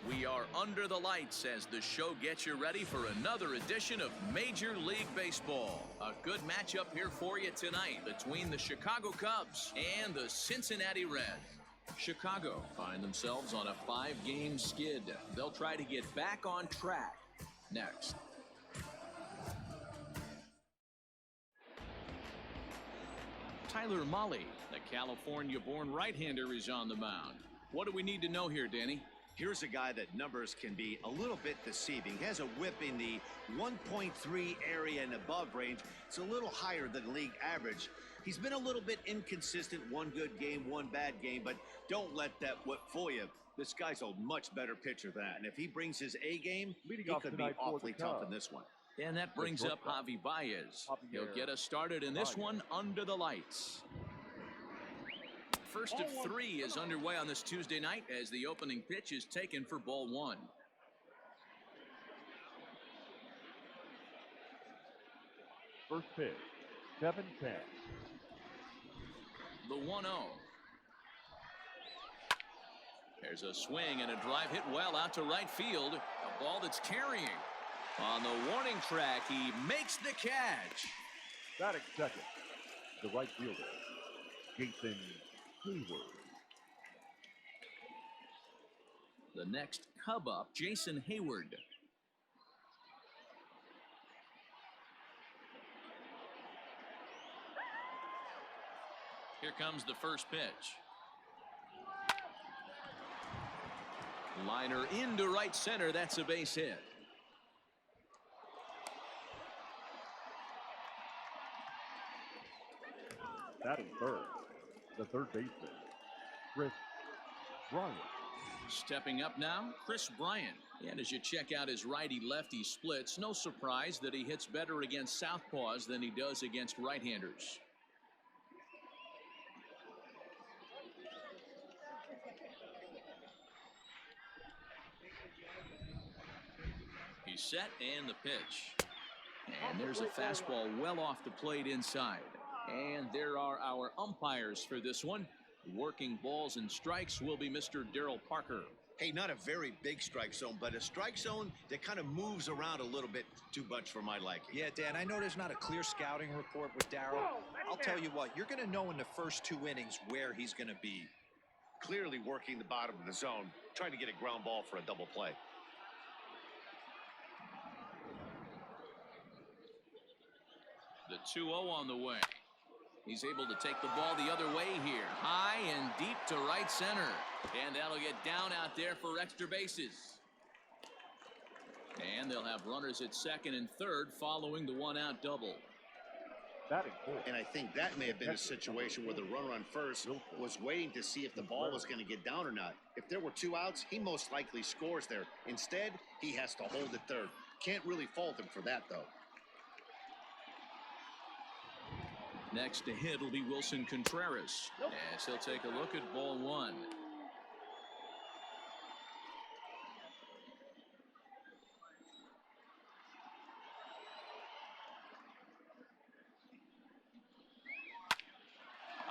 We are under the lights as the show gets you ready for another edition of Major League Baseball. A good matchup here for you tonight between the Chicago Cubs and the Cincinnati Reds. Chicago find themselves on a 5-game skid. They'll try to get back on track next. Tyler Mahle, the California-born right-hander, is on the mound. What do we need to know here, Danny? Here's a guy that numbers can be a little bit deceiving. He has a whip in the 1.3 area and above range. It's a little higher than league average. He's been a little bit inconsistent. One good game, one bad game, but don't let that whip fool you. This guy's a much better pitcher than that. And if he brings his A game, he could be awfully tough in this one. And that brings up Javi Baez. He'll get us started in this one under the lights. First of 3 is underway on this Tuesday night as the opening pitch is taken for ball 1. First pitch, 7-10. The 1-0. There's a swing and a drive hit well out to right field. A ball that's carrying. On the warning track, he makes the catch. Batting second, the right fielder, Jason Hayward. The next Cub up, Jason Hayward. Here comes the first pitch. Liner into right center. That's a base hit. Batting third, the third baseman, Chris Bryant. Stepping up now, Chris Bryant. And as you check out his righty-lefty splits, no surprise that he hits better against southpaws than he does against right-handers. He's set and the pitch. And there's a fastball well off the plate inside. And there are our umpires for this one. Working balls and strikes will be Mr. Darryl Parker. Hey, not a very big strike zone, but a strike zone that kind of moves around a little bit too much for my liking. Yeah, Dan, I know there's not a clear scouting report with Darryl. I'll tell you what, you're going to know in the first 2 innings where he's going to be. Clearly working the bottom of the zone, trying to get a ground ball for a double play. The 2-0 on the way. He's able to take the ball the other way here. High and deep to right center. And that'll get down out there for extra bases. And they'll have runners at second and third following the 1-out double. And I think that may have been a situation where the runner on first was waiting to see if the ball was going to get down or not. If there were 2 outs, he most likely scores there. Instead, he has to hold it third. Can't really fault him for that, though. Next to hit will be Wilson Contreras. As he'll take a look at ball 1.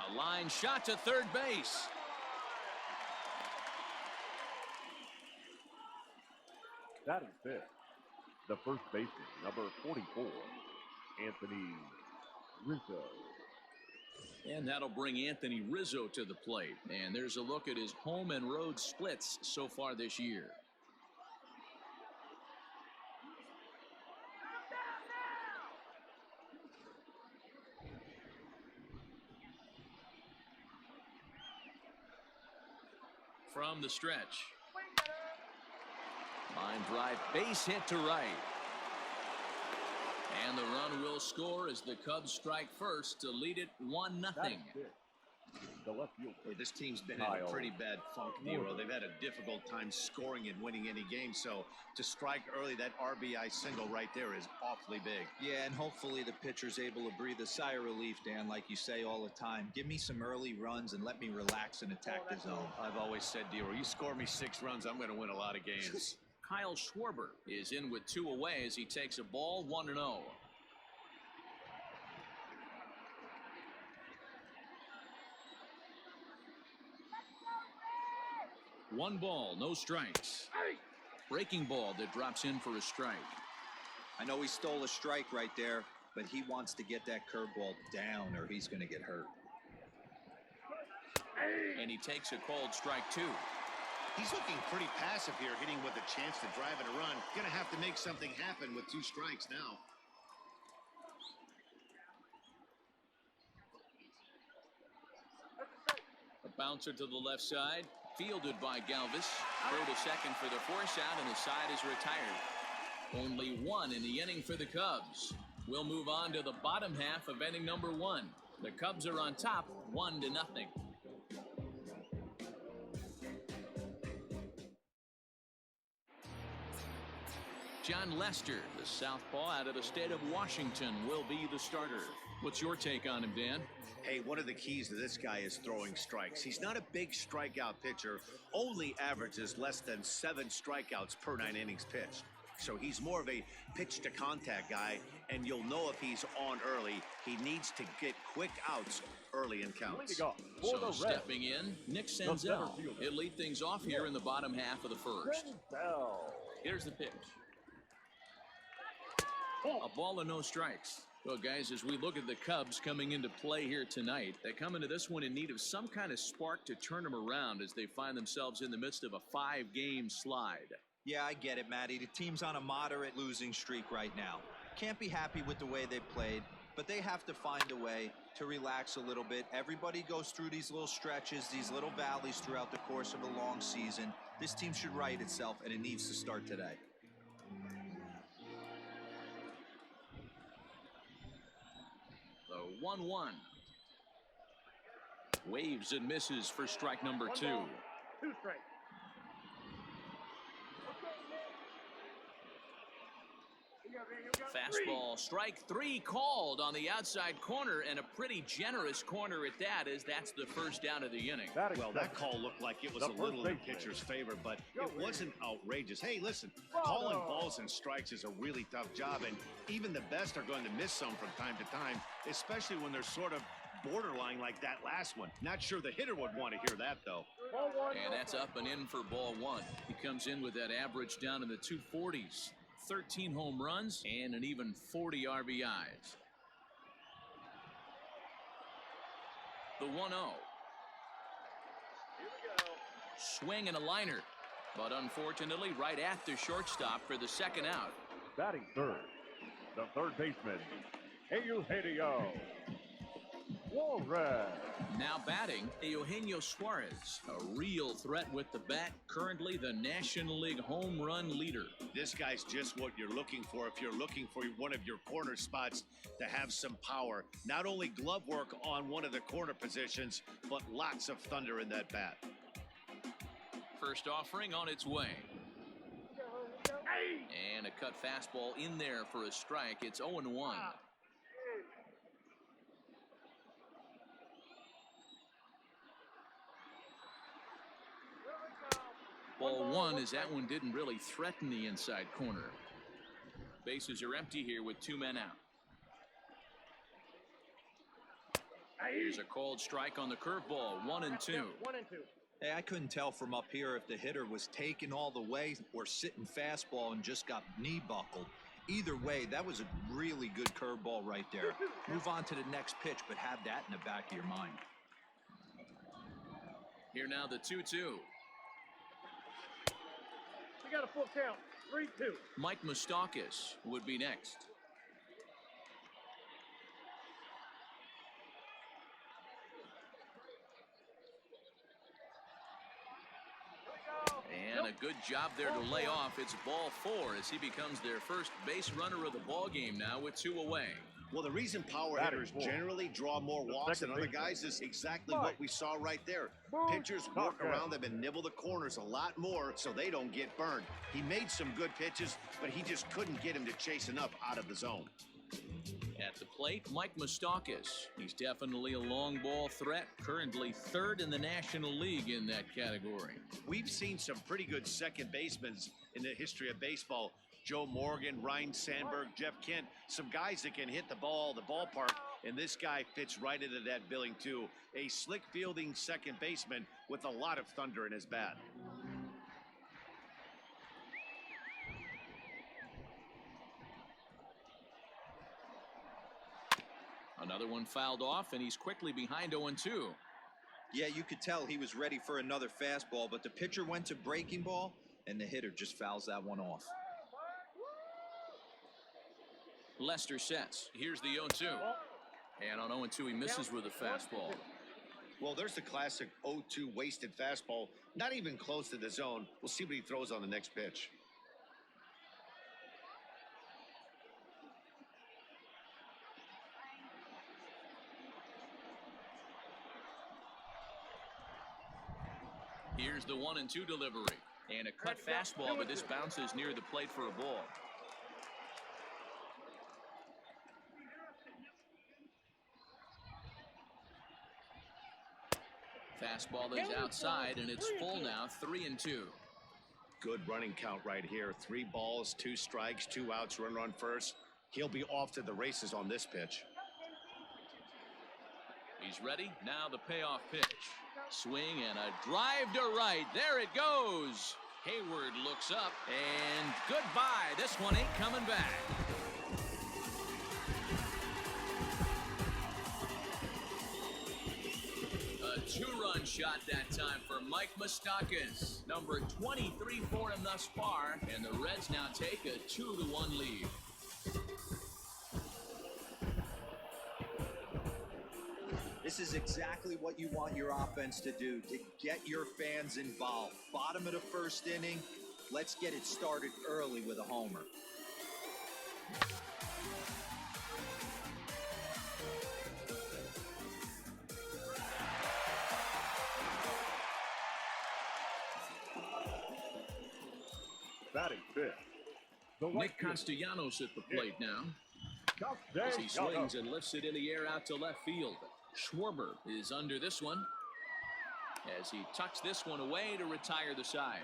A line shot to third base. Batting fifth, the first baseman, number 44, Anthony Rizzo. And that'll bring Anthony Rizzo to the plate. And there's a look at his home and road splits so far this year. From the stretch. Line drive, base hit to right. And the run will score as the Cubs strike first to lead it 1-0. The left fielder. Hey, this team's been in a pretty bad funk, Nero. They've had a difficult time scoring and winning any game. So to strike early, that RBI single right there is awfully big. Yeah, and hopefully the pitcher's able to breathe a sigh of relief, Dan, like you say all the time. Give me some early runs and let me relax and attack the zone. I've always said, Nero, you score me 6 runs, I'm going to win a lot of games. Kyle Schwarber is in with 2 away as he takes a ball 1-0. 1 ball, no strikes. Breaking ball that drops in for a strike. I know he stole a strike right there, but he wants to get that curveball down or he's going to get hurt. And he takes a called strike 2. He's looking pretty passive here, hitting with a chance to drive in a run. Going to have to make something happen with 2 strikes now. A bouncer to the left side, fielded by Galvis. Throw to second for the force out, and the side is retired. Only 1 in the inning for the Cubs. We'll move on to the bottom half of inning number 1. The Cubs are on top, 1-0. John Lester, the southpaw out of the state of Washington, will be the starter. What's your take on him, Dan? Hey, one of the keys to this guy is throwing strikes. He's not a big strikeout pitcher, only averages less than 7 strikeouts per 9 innings pitched. So he's more of a pitch to contact guy, and you'll know if he's on early. He needs to get quick outs early in counts. So stepping in, Nick Senzel. He'll lead things off here in the bottom half of the first. Here's the pitch. A ball and no strikes. Well, guys, as we look at the Cubs coming into play here tonight, they come into this one in need of some kind of spark to turn them around as they find themselves in the midst of a 5-game slide. Yeah, I get it, Matty. The team's on a moderate losing streak right now. Can't be happy with the way they played, but they have to find a way to relax a little bit. Everybody goes through these little stretches, these little valleys throughout the course of a long season. This team should right itself, and it needs to start today. The 1-1. Waves and misses for strike number 2. 2 strikes. Fastball, strike 3 called on the outside corner, and a pretty generous corner at that, as that's the first down of the inning. Well, that call looked like it was a little in the pitcher's favor, but it wasn't outrageous. Hey, listen, calling balls and strikes is a really tough job, and even the best are going to miss some from time to time, especially when they're sort of borderline like that last one. Not sure the hitter would want to hear that, though. And that's up and in for ball 1. He comes in with that average down in the 240s. 13 home runs and an even 40 RBIs. The 1-0. Swing and a liner, but unfortunately right at the shortstop for the second out. Batting third, the third baseman, Eugenio Suarez. Now batting, Eugenio Suarez, a real threat with the bat, currently the National League home run leader. This guy's just what you're looking for if you're looking for one of your corner spots to have some power. Not only glove work on one of the corner positions, but lots of thunder in that bat. First offering on its way. And a cut fastball in there for a strike. It's 0-1. Ball 1 as that one didn't really threaten the inside corner. Bases are empty here with 2 men out. Here's a called strike on the curveball. 1-2. Hey, I couldn't tell from up here if the hitter was taking all the way or sitting fastball and just got knee buckled. Either way, that was a really good curveball right there. Move on to the next pitch, but have that in the back of your mind. Here now the 2-2. We got a full count. 3-2. Mike Moustakas would be next. And a good job there to lay off. It's ball 4 as he becomes their first base runner of the ball game now with 2 away. Well, the reason power hitters generally draw more walks than other guys is exactly what we saw right there. Pitchers work around them and nibble the corners a lot more so they don't get burned. He made some good pitches, but he just couldn't get him to chase enough out of the zone. At the plate, Mike Moustakas. He's definitely a long ball threat, currently 3rd in the National League in that category. We've seen some pretty good second basemen in the history of baseball. Joe Morgan, Ryan Sandberg, Jeff Kent, some guys that can hit the ball, the ballpark, and this guy fits right into that billing too. A slick fielding second baseman with a lot of thunder in his bat. Another one fouled off, and he's quickly behind 0-2. Yeah, you could tell he was ready for another fastball, but the pitcher went to breaking ball, and the hitter just fouls that one off. Lester sets. Here's the 0-2. And on 0-2, he misses with a fastball. Well, there's the classic 0-2 wasted fastball. Not even close to the zone. We'll see what he throws on the next pitch. Here's the 1-2 delivery. And a cut fastball, but this bounces near the plate for a ball. Fastball is outside, and it's full now, 3-2. Good running count right here. 3 balls, 2 strikes, 2 outs, run on first. He'll be off to the races on this pitch. He's ready. Now the payoff pitch. Swing and a drive to right. There it goes. Hayward looks up, and goodbye. This one ain't coming back. A 2-run shot that time for Mike Moustakas. Number 23 for him thus far, and the Reds now take a 2-1 lead. This is exactly what you want your offense to do, to get your fans involved. Bottom of the first inning, let's get it started early with a homer. Batting fifth. Nick Castellanos at the plate now. As he swings and lifts it in the air out to left field. Schwarber is under this one as he tucks this one away to retire the side.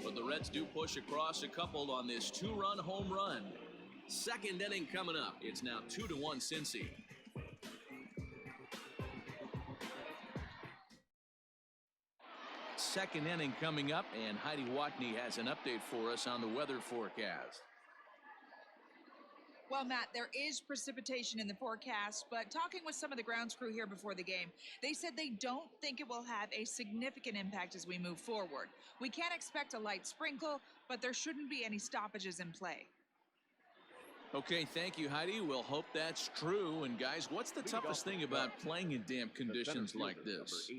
But the Reds do push across a couple on this 2-run home run. Second inning coming up. It's now 2-1 Cincy. Second inning coming up, and Heidi Watney has an update for us on the weather forecast. Well, Matt, there is precipitation in the forecast, but talking with some of the grounds crew here before the game, they said they don't think it will have a significant impact as we move forward. We can't expect a light sprinkle, but there shouldn't be any stoppages in play. Okay, thank you, Heidi. We'll hope that's true. And guys, what's the toughest thing about playing in damp conditions like this?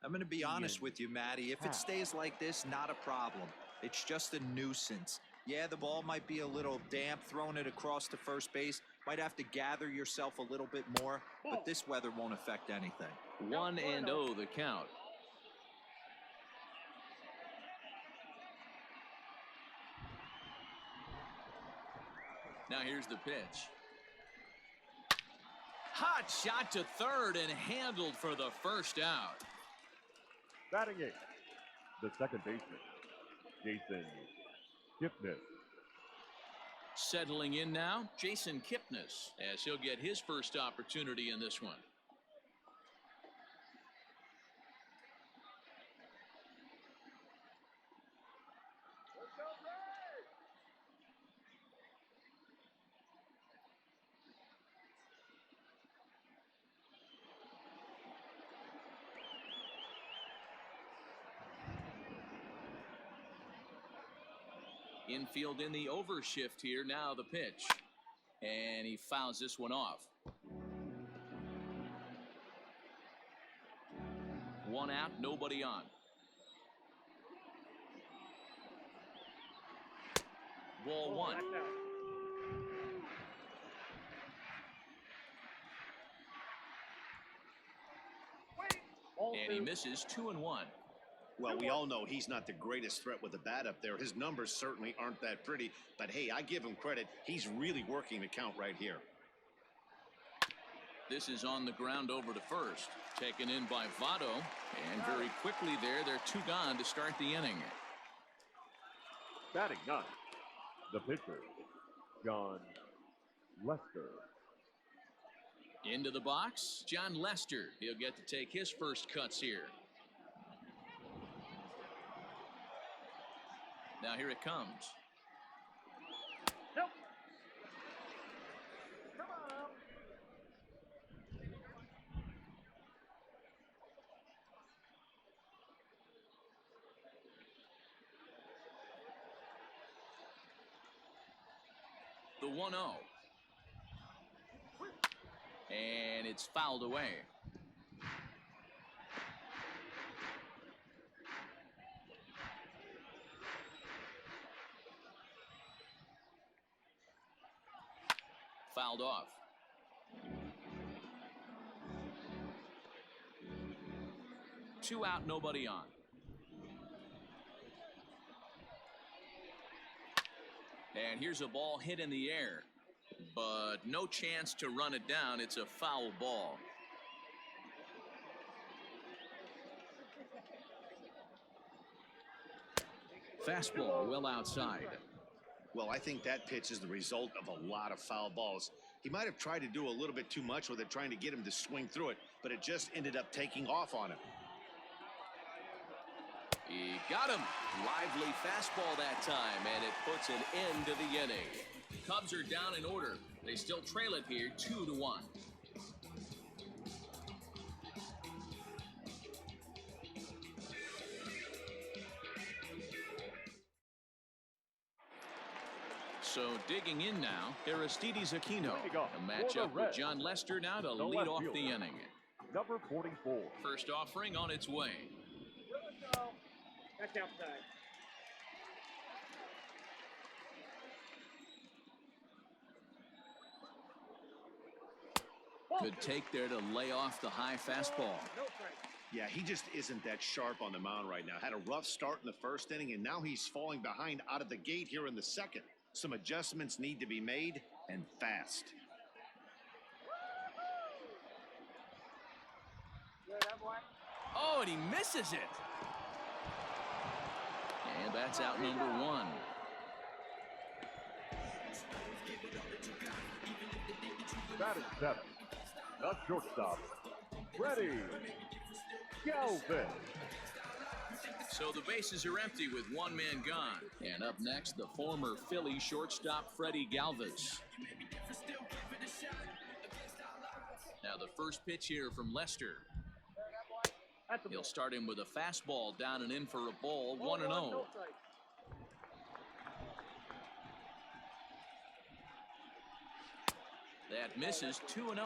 I'm going to be honest with you, Matty. If it stays like this, not a problem. It's just a nuisance. Yeah, the ball might be a little damp, throwing it across to first base. Might have to gather yourself a little bit more, but this weather won't affect anything. 1-0 the count. Now here's the pitch. Hot shot to third and handled for the first out. Batting eighth, the second baseman, Jason Kipnis. Settling in now, Jason Kipnis, as he'll get his first opportunity in this one. Infield in the overshift here. Now the pitch. And he fouls this one off. 1 out, nobody on. Ball 1. And he misses 2-1. Well, we all know he's not the greatest threat with the bat up there. His numbers certainly aren't that pretty. But, hey, I give him credit. He's really working the count right here. This is on the ground over to first. Taken in by Votto. And very quickly there, they're 2 gone to start the inning. Batting ninth, the pitcher, John Lester. Into the box, John Lester. He'll get to take his first cuts here. Now here it comes. 1-0. And it's fouled away. Fouled off. Two out, nobody on. And here's a ball hit in the air, but no chance to run it down. It's a foul ball. Fastball well outside. Well, I think that pitch is the result of a lot of foul balls. He might have tried to do a little bit too much with it, trying to get him to swing through it, but it just ended up taking off on him. He got him. Lively fastball that time, and it puts an end to the inning. Cubs are down in order. They still trail it here 2-1. So digging in now, Aristides Aquino. A matchup with John Lester now to lead off the inning. Number 44. First offering on its way. That's outside. Good take there to lay off the high fastball. Yeah, he just isn't that sharp on the mound right now. Had a rough start in the first inning, and now he's falling behind out of the gate here in the second. Some adjustments need to be made, and fast. Oh, and he misses it. And that's out number one. Batting seven. The shortstop, Freddie Galvin. So the bases are empty with one man gone. And up next, the former Philly shortstop, Freddie Galvis. Now the first pitch here from Lester. He'll start him with a fastball down and in for a ball, 1-0. That misses, 2-0.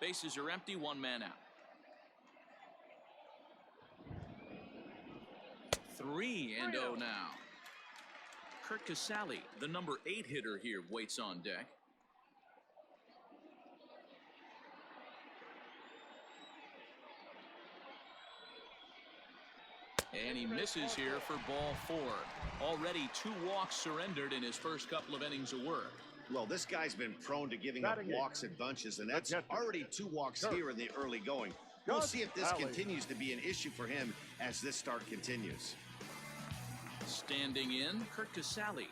Bases are empty, one man out. 3-0 now. Kurt Casale, the number 8 hitter here, waits on deck. And he misses here for ball 4. Already 2 walks surrendered in his first couple of innings of work. Well, this guy's been prone to giving up walks at bunches, and that's already 2 walks here in the early going. We'll see if this continues to be an issue for him as this start continues. Standing in, Kurt Casale.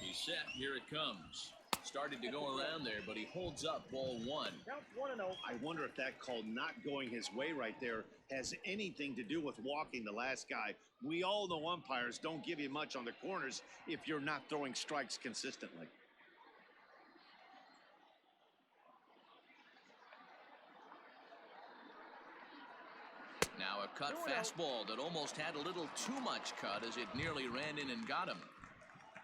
He's set. Here it comes. Started to go around there, but he holds up ball 1. I wonder if that call not going his way right there has anything to do with walking the last guy. We all know umpires don't give you much on the corners if you're not throwing strikes consistently. Now a cut fastball that almost had a little too much cut as it nearly ran in and got him.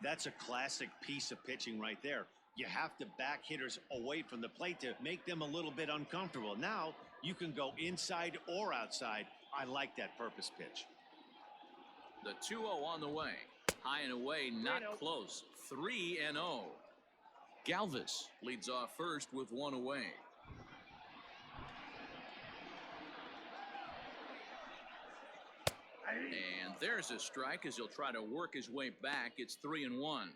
That's a classic piece of pitching right there. You have to back hitters away from the plate to make them a little bit uncomfortable. Now you can go inside or outside. I like that purpose pitch. The 2-0 on the way. High and away, not close. 3-0. Galvis leads off first with 1 away. And there's a strike as he'll try to work his way back. It's 3-1.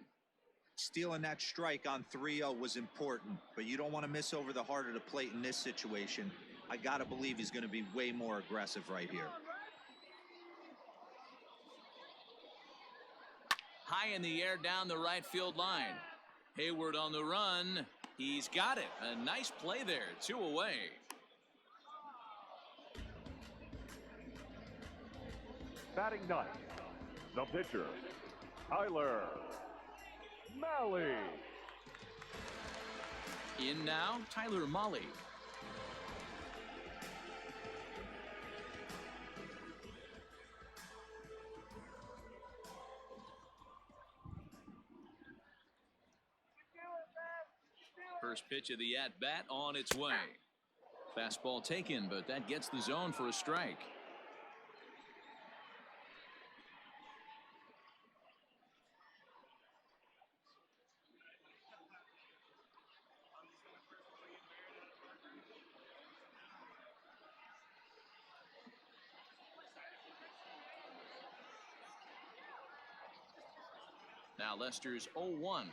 Stealing that strike on 3-0 was important, but you don't want to miss over the heart of the plate in this situation. I got to believe he's going to be way more aggressive right here. High in the air down the right field line. Hayward on the run. He's got it. A nice play there. 2 away. Batting ninth, the pitcher, Tyler Malley. In now, Tyler Malley. First pitch of the at-bat on its way. Fastball taken, but that gets the zone for a strike. Now Lester's 0-1.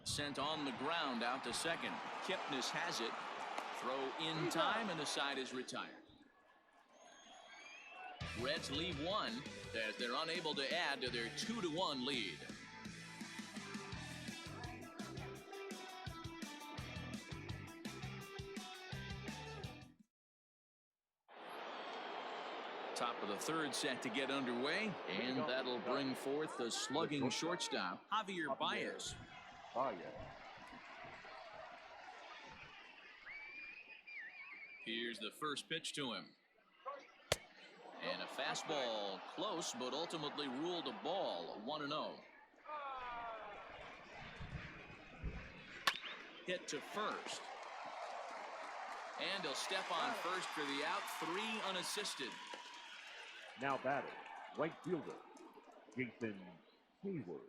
Sent on the ground out to second. Kipnis has it. Throw in time, and the side is retired. Reds leave one as they're unable to add to their 2-1 lead. Top of the third set to get underway, and that'll bring forth the slugging shortstop, Javier Baez. Here's the first pitch to him. And a fastball close, but ultimately ruled a ball. 1-0. Hit to first. And he'll step on first for the out. 3 unassisted. Now batting, right fielder, Jason Hayward.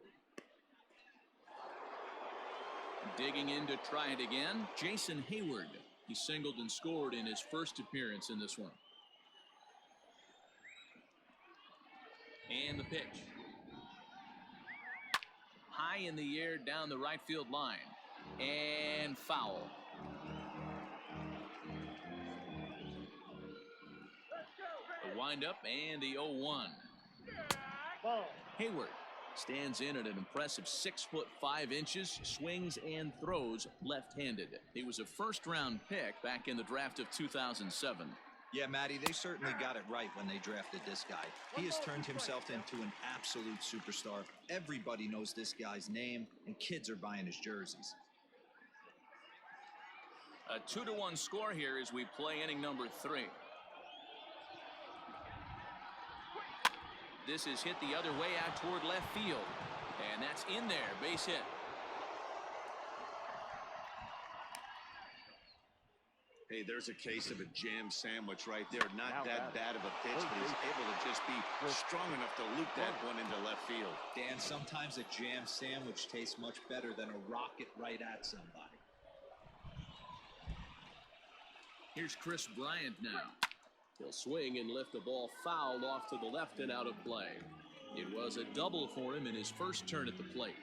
Digging in to try it again, Jason Hayward. He singled and scored in his first appearance in this one. And the pitch. High in the air down the right field line. And foul. The windup and the 0-1. Hayward stands in at an impressive 6'5", swings and throws left-handed. He was a first-round pick back in the draft of 2007. Yeah, Matty, they certainly got it right when they drafted this guy. He has turned himself into an absolute superstar. Everybody knows this guy's name, and kids are buying his jerseys. A 2-1 score here as we play inning number 3. This is hit the other way out toward left field. And that's in there. Base hit. Hey, there's a case of a jam sandwich right there. Not that bad of a pitch, but he's able to just be strong enough to loop that one into left field. Dan, sometimes a jam sandwich tastes much better than a rocket right at somebody. Here's Chris Bryant now. He'll swing and lift the ball foul off to the left and out of play. It was a double for him in his first turn at the plate.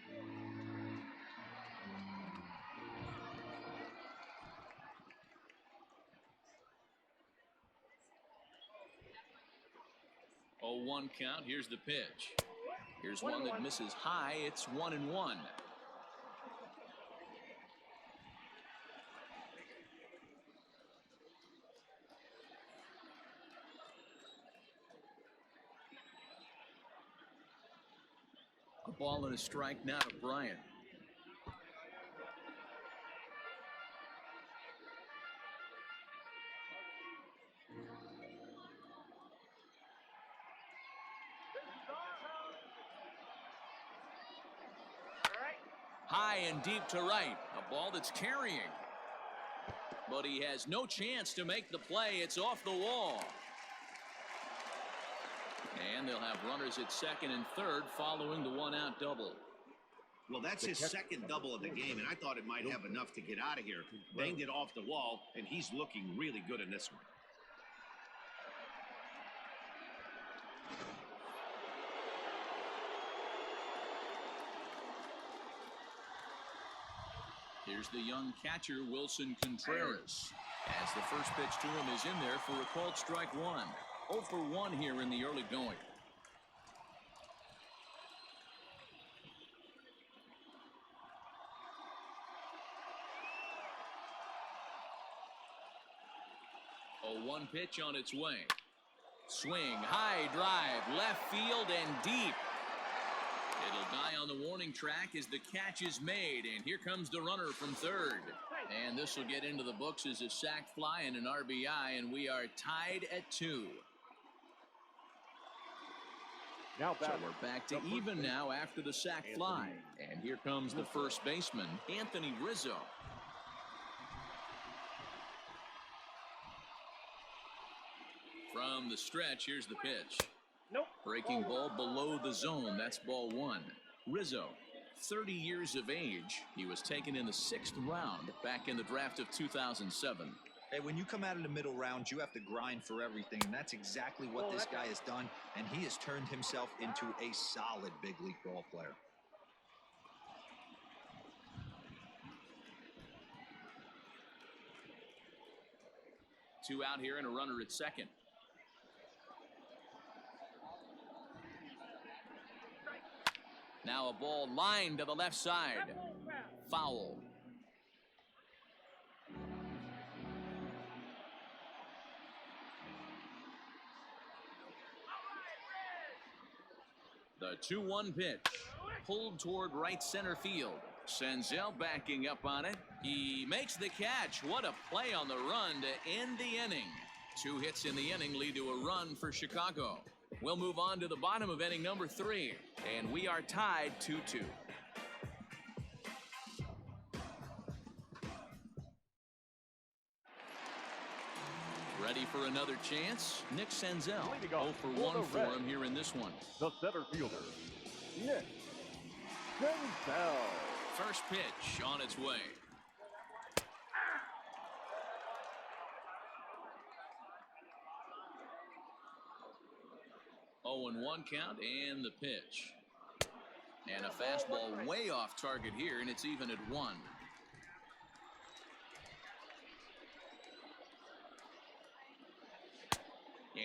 Oh, 1 count. Here's the pitch. Here's one that misses high. It's 1-1. A ball and a strike now to Bryant. High and deep to right. A ball that's carrying. But he has no chance to make the play. It's off the wall. And they'll have runners at second and third following the 1-out double. Well, that's his second double of the game, and I thought it might have enough to get out of here. Banged it off the wall, and he's looking really good in this one. Here's the young catcher, Wilson Contreras, as the first pitch to him is in there for a called strike 1. 0 for 1 here in the early going. The 1 pitch on its way. Swing, high drive, left field and deep. It'll die on the warning track as the catch is made, and here comes the runner from third. And this will get into the books as a sac fly and an RBI, and we are tied at 2. Now so we're back to even now after the sac fly. And here comes the first baseman, Anthony Rizzo. From the stretch, here's the pitch. Nope. Breaking ball below the zone. That's ball 1. Rizzo, 30 years of age. He was taken in the 6th round back in the draft of 2007. Hey, when you come out of the middle round, you have to grind for everything, and that's exactly what this guy has done, and he has turned himself into a solid big league ball player. Two out here and a runner at second. Now a ball lined to the left side. Foul. The 2-1 pitch. Pulled toward right center field. Senzel backing up on it. He makes the catch. What a play on the run to end the inning. 2 hits in the inning lead to a run for Chicago. We'll move on to the bottom of inning number 3, and we are tied 2-2. Ready for another chance? Nick Senzel. 0 for 1 for him here in this one. The center fielder, Nick Senzel. First pitch on its way. Oh, and 1 count and the pitch. And a fastball way off target here, and it's even at 1.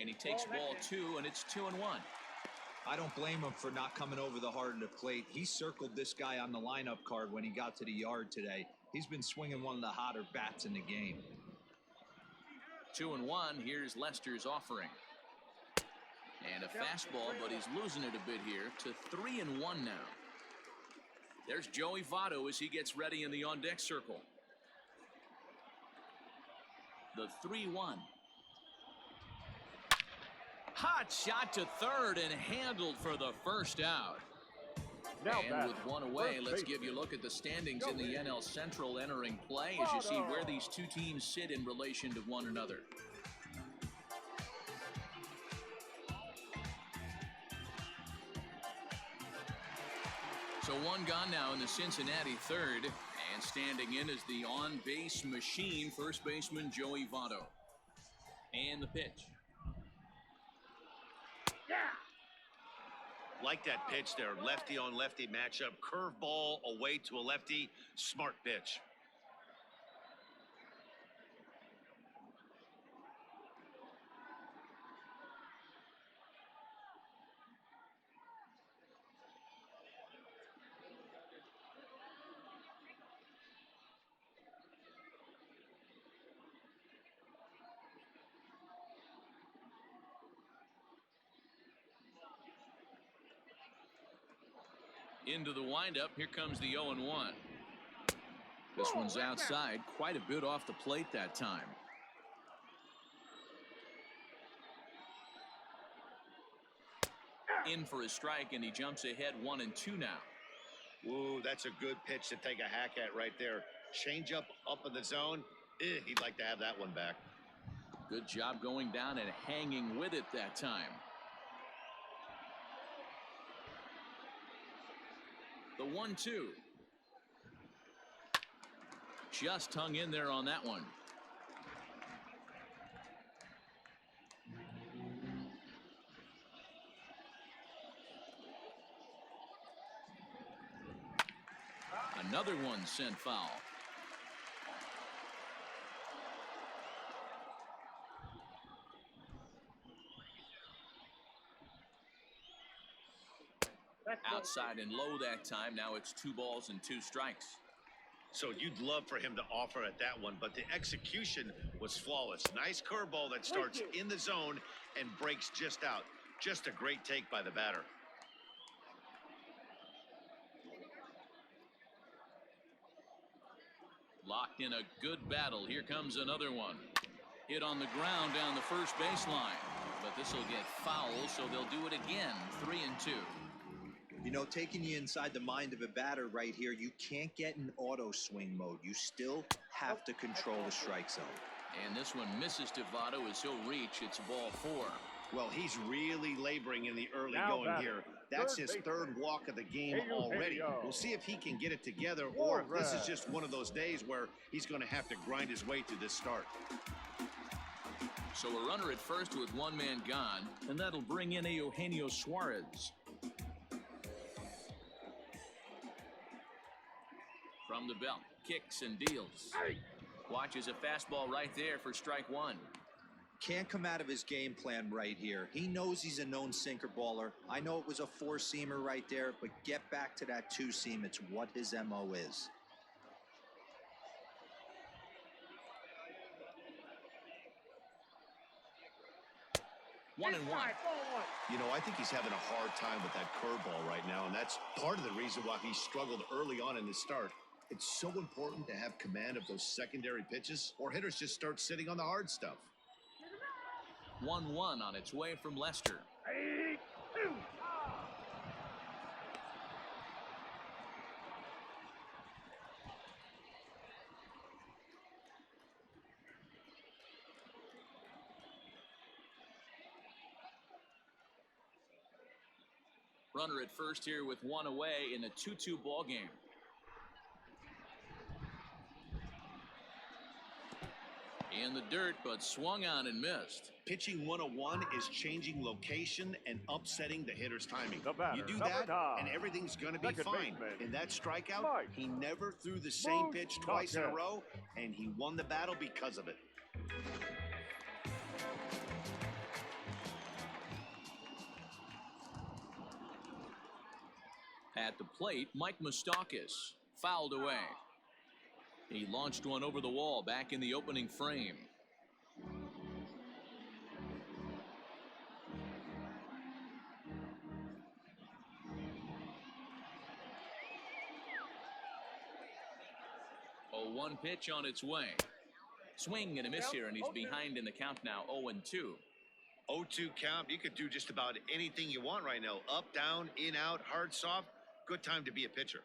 And he takes ball 2, and it's 2-1. I don't blame him for not coming over the heart of the plate. He circled this guy on the lineup card when he got to the yard today. He's been swinging one of the hotter bats in the game. 2-1. Here's Lester's offering. And a fastball, but he's losing it a bit here to 3-1 now. There's Joey Votto as he gets ready in the on-deck circle. The 3-1. Hot shot to third and handled for the first out. And with 1 away, let's give you a look at the standings in the NL Central entering play as you see where these two teams sit in relation to one another. So 1 gone now in the Cincinnati third, and standing in is the on-base machine, first baseman Joey Votto. And the pitch. Like that pitch there, lefty on lefty matchup, curveball away to a lefty, smart pitch. Into the windup. Here comes the 0-1. This one's outside, quite a bit off the plate that time. In for a strike, and he jumps ahead 1-2 now. Ooh, that's a good pitch to take a hack at right there. Change up in the zone. He'd like to have that one back. Good job going down and hanging with it that time. The 1-2. Just hung in there on that one. Another one sent foul. Outside and low that time. Now it's 2 balls and 2 strikes. So you'd love for him to offer at that one, but the execution was flawless. Nice curveball that starts in the zone and breaks just out. Just a great take by the batter. Locked in a good battle. Here comes another one. Hit on the ground down the first baseline. But this will get foul, so they'll do it again. 3-2. You know, taking you inside the mind of a batter right here, you can't get in auto swing mode. You still have to control the strike zone. And this one misses to Votto as he'll reach. It's ball 4. Well, he's really laboring in the early going here. That's his third walk of the game already. We'll see if he can get it together, or if this is just one of those days where he's going to have to grind his way through this start. So a runner at first with one man gone, and that'll bring in Eugenio Suarez. From the belt, kicks and deals. Watches a fastball right there for strike 1. Can't come out of his game plan right here. He knows he's a known sinker baller. I know it was a 4-seamer right there, but get back to that 2-seam. It's what his MO is. One and one. You know, I think he's having a hard time with that curveball right now, and that's part of the reason why he struggled early on in the start. It's so important to have command of those secondary pitches, or hitters just start sitting on the hard stuff. 1-1 on its way from Lester. Runner at first here with one away in a 2-2 ball game. In the dirt, but swung on and missed. Pitching 101 is changing location and upsetting the hitter's timing. You do number that, 9. and everything's going to be Second fine. baseman. In that strikeout, Mike. he never threw the same pitch twice in a Knocked out. row, and he won the battle because of it. At the plate, Mike Moustakas fouled away. He launched one over the wall back in the opening frame. A 1 pitch on its way. Swing and a miss here, and he's behind in the count now, 0-2. 0-2 count. You could do just about anything you want right now. Up, down, in, out, hard, soft. Good time to be a pitcher.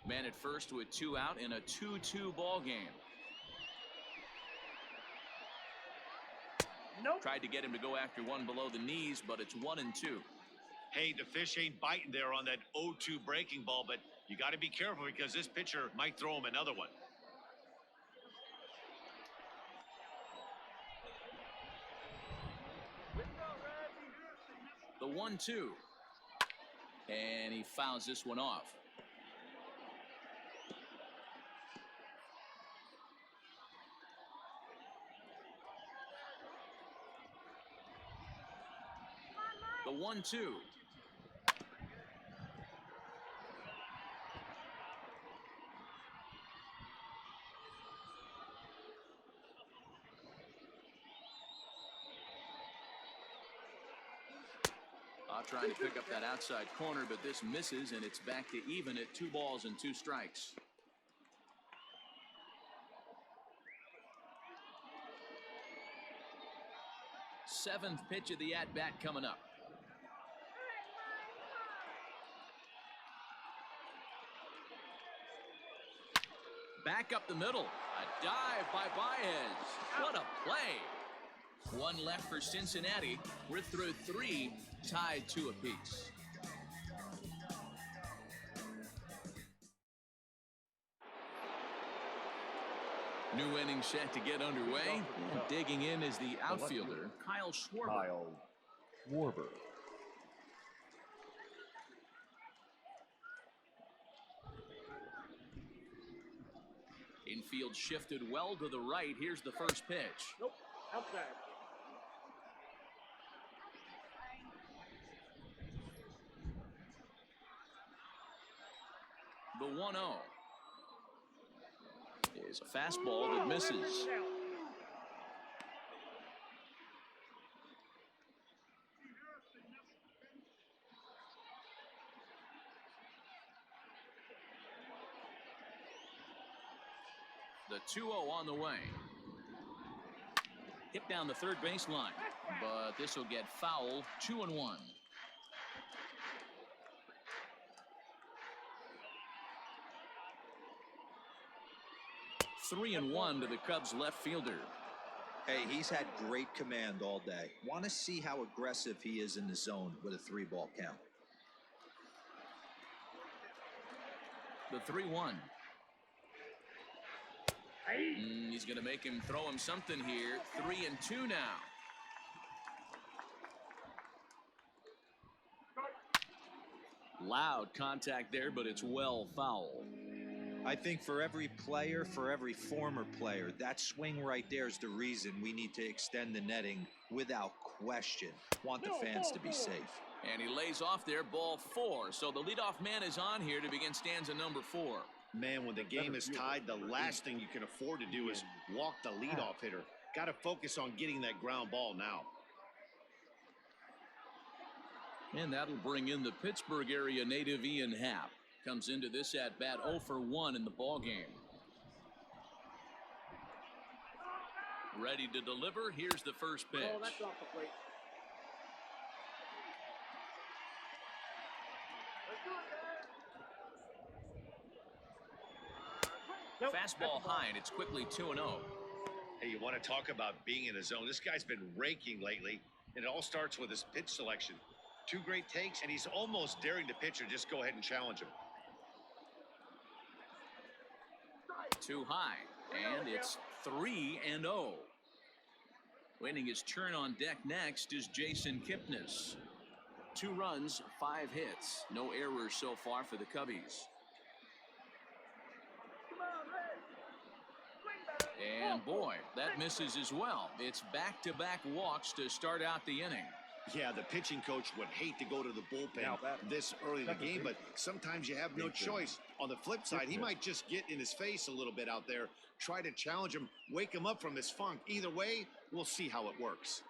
Man at first with 2 out in a 2-2 ball game. Tried to get him to go after one below the knees, but it's 1-2. Hey, the fish ain't biting there on that 0-2 breaking ball, but you got to be careful because this pitcher might throw him another one. The 1-2. And he fouls this one off. The 1-2. Trying to pick up that outside corner, but this misses, and it's back to even at 2 balls and 2 strikes. Seventh pitch of the at-bat coming up. Back up the middle. A dive by Baez. What a play. 1 left for Cincinnati. We're through 3, tied 2 apiece. New inning set to get underway. And digging in is the outfielder, Kyle Schwarber. Infield shifted well to the right. Here's the first pitch. Outside. The 1-0. is a fastball that misses. The 2-0 on the way. Hit down the third baseline, but this will get foul. 2-1. 3-1 to the Cubs left fielder. Hey, he's had great command all day. Want to see how aggressive he is in the zone with a 3-ball count. The 3-1. He's going to make him throw him something here. 3-2 now. Loud contact there, but it's well foul. I think for every player, for every former player, that swing right there is the reason we need to extend the netting without question. Want the fans to be safe. And he lays off there, ball 4. So the leadoff man is on here to begin stanza number 4. Man, when the game is tied, the last thing you can afford to do is walk the leadoff hitter. Got to focus on getting that ground ball now. And that'll bring in the Pittsburgh area native Ian Happ. Comes into this at bat 0 for 1 in the ball game. Ready to deliver. Here's the first pitch. Oh, that's off the plate. Fastball high, and it's quickly 2-0. Hey, you want to talk about being in a zone? This guy's been raking lately, and it all starts with his pitch selection. 2 great takes, and he's almost daring the pitcher just go ahead and challenge him. Too high, and it's 3-0. Waiting his turn on deck next is Jason Kipnis. 2 runs, 5 hits. No errors so far for the Cubbies. And boy, that misses as well. It's back-to-back walks to start out the inning. Yeah, the pitching coach would hate to go to the bullpen this early in the game, but sometimes you have no choice. On the flip side, he might just get in his face a little bit out there, try to challenge him, wake him up from his funk. Either way, we'll see how it works.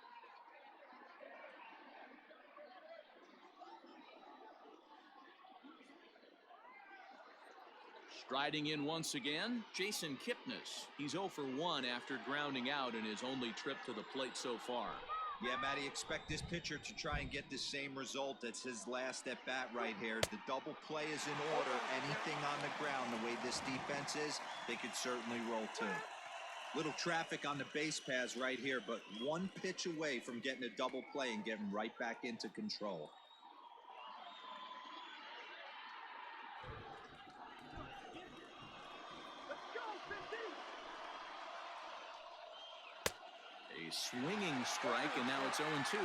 Striding in once again, Jason Kipnis. He's 0 for 1 after grounding out in his only trip to the plate so far. Yeah, Matty, expect this pitcher to try and get the same result. That's his last at bat right here. The double play is in order. Anything on the ground, the way this defense is, they could certainly roll too. Little traffic on the base paths right here, but 1 pitch away from getting a double play and getting right back into control. A swinging strike, and now it's 0-2.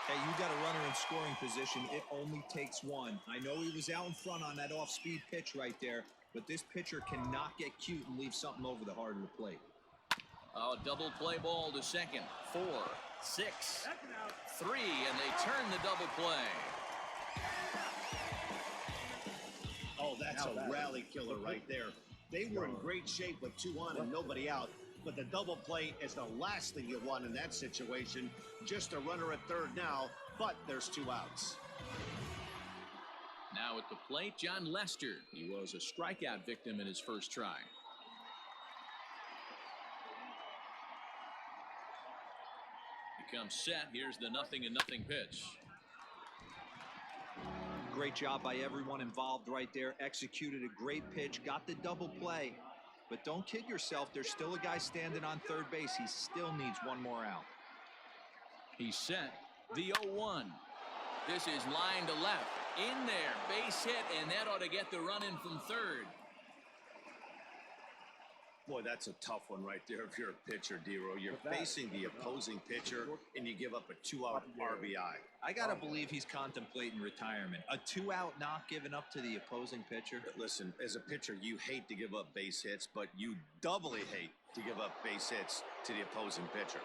Hey, you got a runner in scoring position. It only takes 1. I know he was out in front on that off-speed pitch right there, but this pitcher cannot get cute and leave something over the heart of the plate. Oh, double play ball to second. 4, 6, 3, and they turn the double play. Oh, that's a rally killer right there. They were in great shape with 2 on and nobody out. But the double play is the last thing you want in that situation. Just a runner at third now, but there's 2 outs. Now at the plate, John Lester. He was a strikeout victim in his first try. He comes set. Here's the 0-0 pitch. Great job by everyone involved right there. Executed a great pitch, got the double play. But don't kid yourself, there's still a guy standing on third base. He still needs 1 more out. He's set. The 0-1. This is line to left. In there. Base hit, and that ought to get the run in from third. Boy, that's a tough one right there if you're a pitcher, D-Row. You're facing the opposing pitcher, and you give up a 2-out RBI. I got to believe he's contemplating retirement. A 2-out knock given up to the opposing pitcher. Listen, as a pitcher, you hate to give up base hits, but you doubly hate to give up base hits to the opposing pitcher.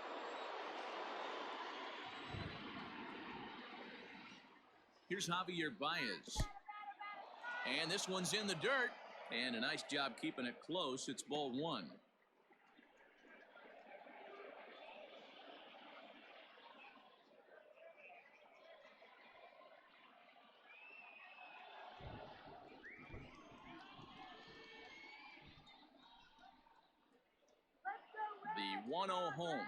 Here's Javier Baez. And this one's in the dirt. And a nice job keeping it close. It's ball one. The 1-0 home.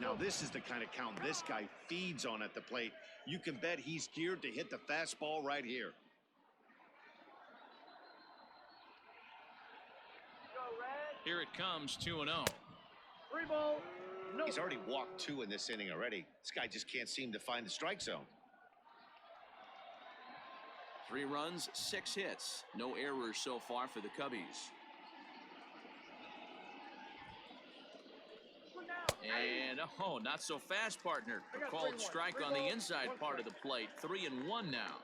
Now this is the kind of count this guy feeds on at the plate. You can bet he's geared to hit the fastball right here. Here it comes, 2-0. 3 balls. No. He's already walked 2 in this inning already. This guy just can't seem to find the strike zone. 3 runs, 6 hits. No errors so far for the Cubbies. And, oh, not so fast, partner. A called strike on the inside part of the plate. 3-1 now.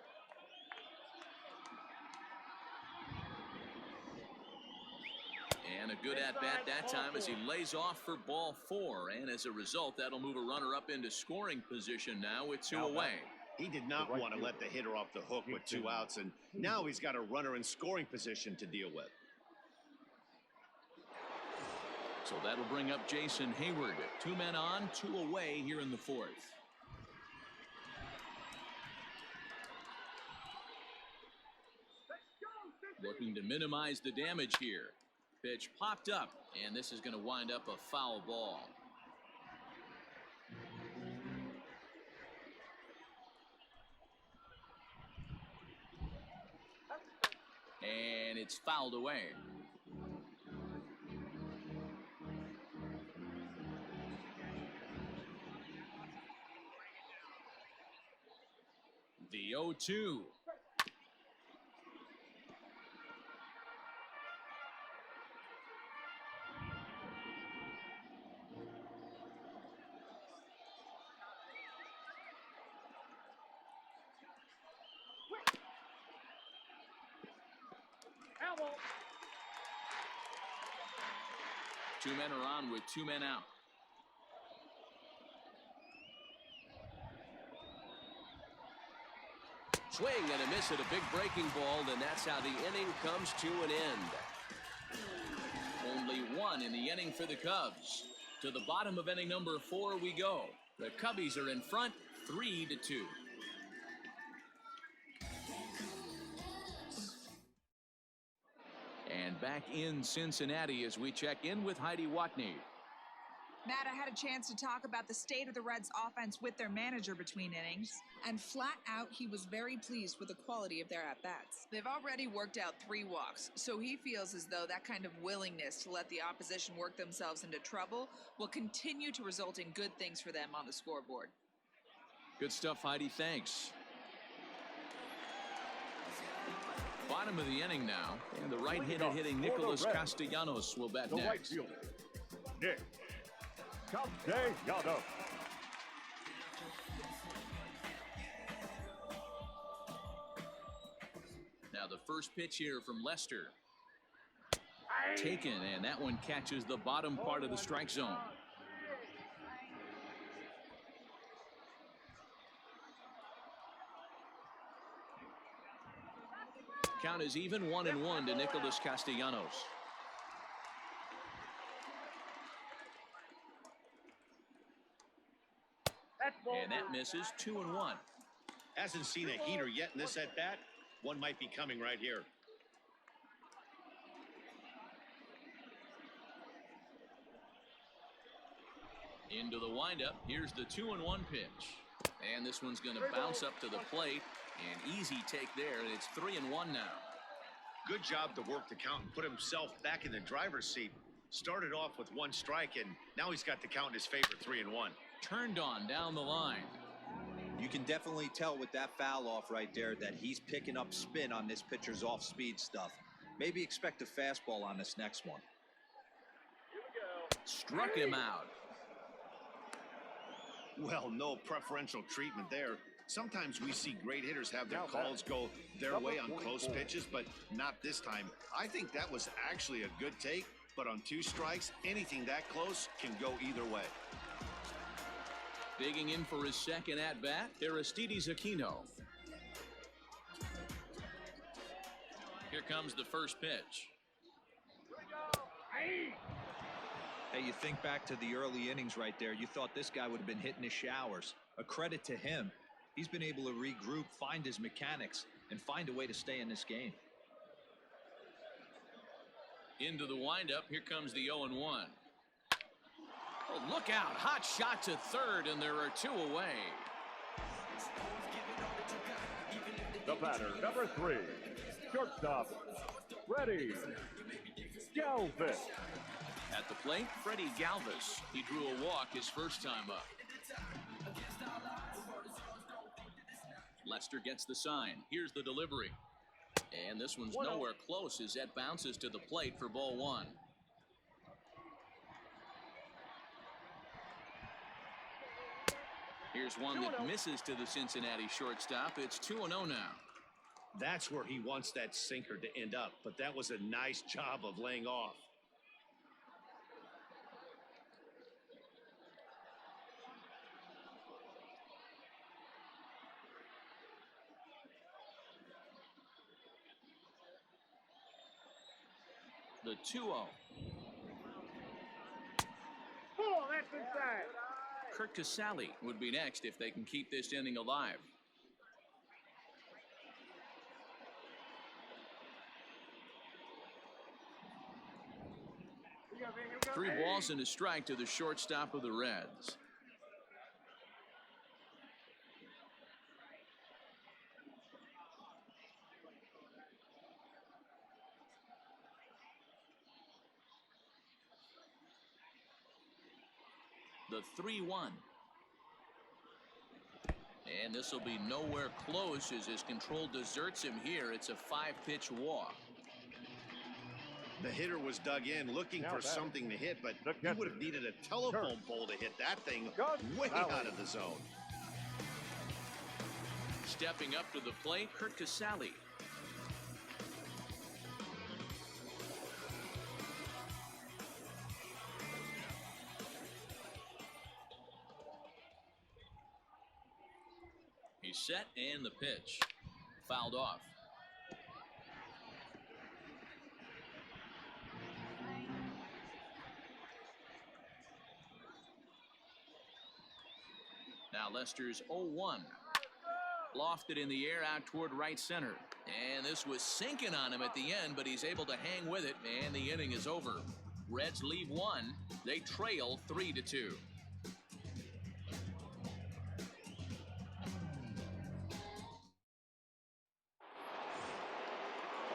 And a good at-bat that time as he lays off for ball 4. And as a result, that'll move a runner up into scoring position now with 2 away. He did not want to let the hitter off the hook with 2 outs, and now he's got a runner in scoring position to deal with. So that'll bring up Jason Hayward. 2 men on, 2 away here in the 4th. Looking to minimize the damage here. Pitch popped up, and this is going to wind up a foul ball. And it's fouled away. The 0-2. Two men are on with 2 men out. Swing and a miss at a big breaking ball, and that's how the inning comes to an end. Only 1 in the inning for the Cubs. To the bottom of inning number 4 we go. The Cubbies are in front, 3-2. And back in Cincinnati as we check in with Heidi Watney. Matt, I had a chance to talk about the state of the Reds offense with their manager between innings, and flat out, he was very pleased with the quality of their at-bats. They've already worked out 3 walks, so he feels as though that kind of willingness to let the opposition work themselves into trouble will continue to result in good things for them on the scoreboard. Good stuff, Heidi. Thanks. Bottom of the inning now, and the right-handed hitting Nicholas Castellanos will bat The right next. fielder, Nick Castellanos. Now the first pitch here from Lester. Taken, and that one catches the bottom part of the strike zone. Count is even, 1-1 to Nicholas Castellanos. And that misses. 2-1. Hasn't seen a heater yet in this at-bat. One might be coming right here. Into the windup. Here's the 2-1 pitch. And this one's going to bounce up to the plate. An easy take there, and it's 3-1 now. Good job to work the count and put himself back in the driver's seat. Started off with 1 strike, and now he's got the count in his favor, 3-1. Turned on down the line. You can definitely tell with that foul off right there that he's picking up spin on this pitcher's off-speed stuff. Maybe expect a fastball on this next one. Struck him out. Well, no preferential treatment there. Sometimes we see great hitters have their calls go their way on close pitches, but not this time. I think that was actually a good take, but on 2 strikes, anything that close can go either way. Digging in for his second at-bat, Aristides Aquino. Here comes the first pitch. Hey, you think back to the early innings right there. You thought this guy would have been hitting his showers. A credit to him. He's been able to regroup, find his mechanics, and find a way to stay in this game. Into the windup. Here comes the 0-1. Oh, look out. Hot shot to third, and there are 2 away. The batter, number 3, shortstop, Freddie Galvis. At the plate, Freddie Galvis. He drew a walk his first time up. Lester gets the sign. Here's the delivery. And this one's nowhere close as that bounces to the plate for ball 1. Here's one that misses to the Cincinnati shortstop. It's 2-0 now. That's where he wants that sinker to end up, but that was a nice job of laying off. The 2-0. Oh, that's inside. Kurt Casale would be next if they can keep this inning alive. Three balls and a strike to the shortstop of the Reds. The 3-1. And this will be nowhere close as his control deserts him here. It's a 5-pitch walk. The hitter was dug in looking for something to hit, but he would have needed a telephone pole to hit that thing way out of the zone. Stepping up to the plate, Kurt Casale. He's set and the pitch. Fouled off. Now Lester's 0-1. Lofted in the air out toward right center. And this was sinking on him at the end, but he's able to hang with it, and the inning is over. Reds leave 1. They trail 3-2.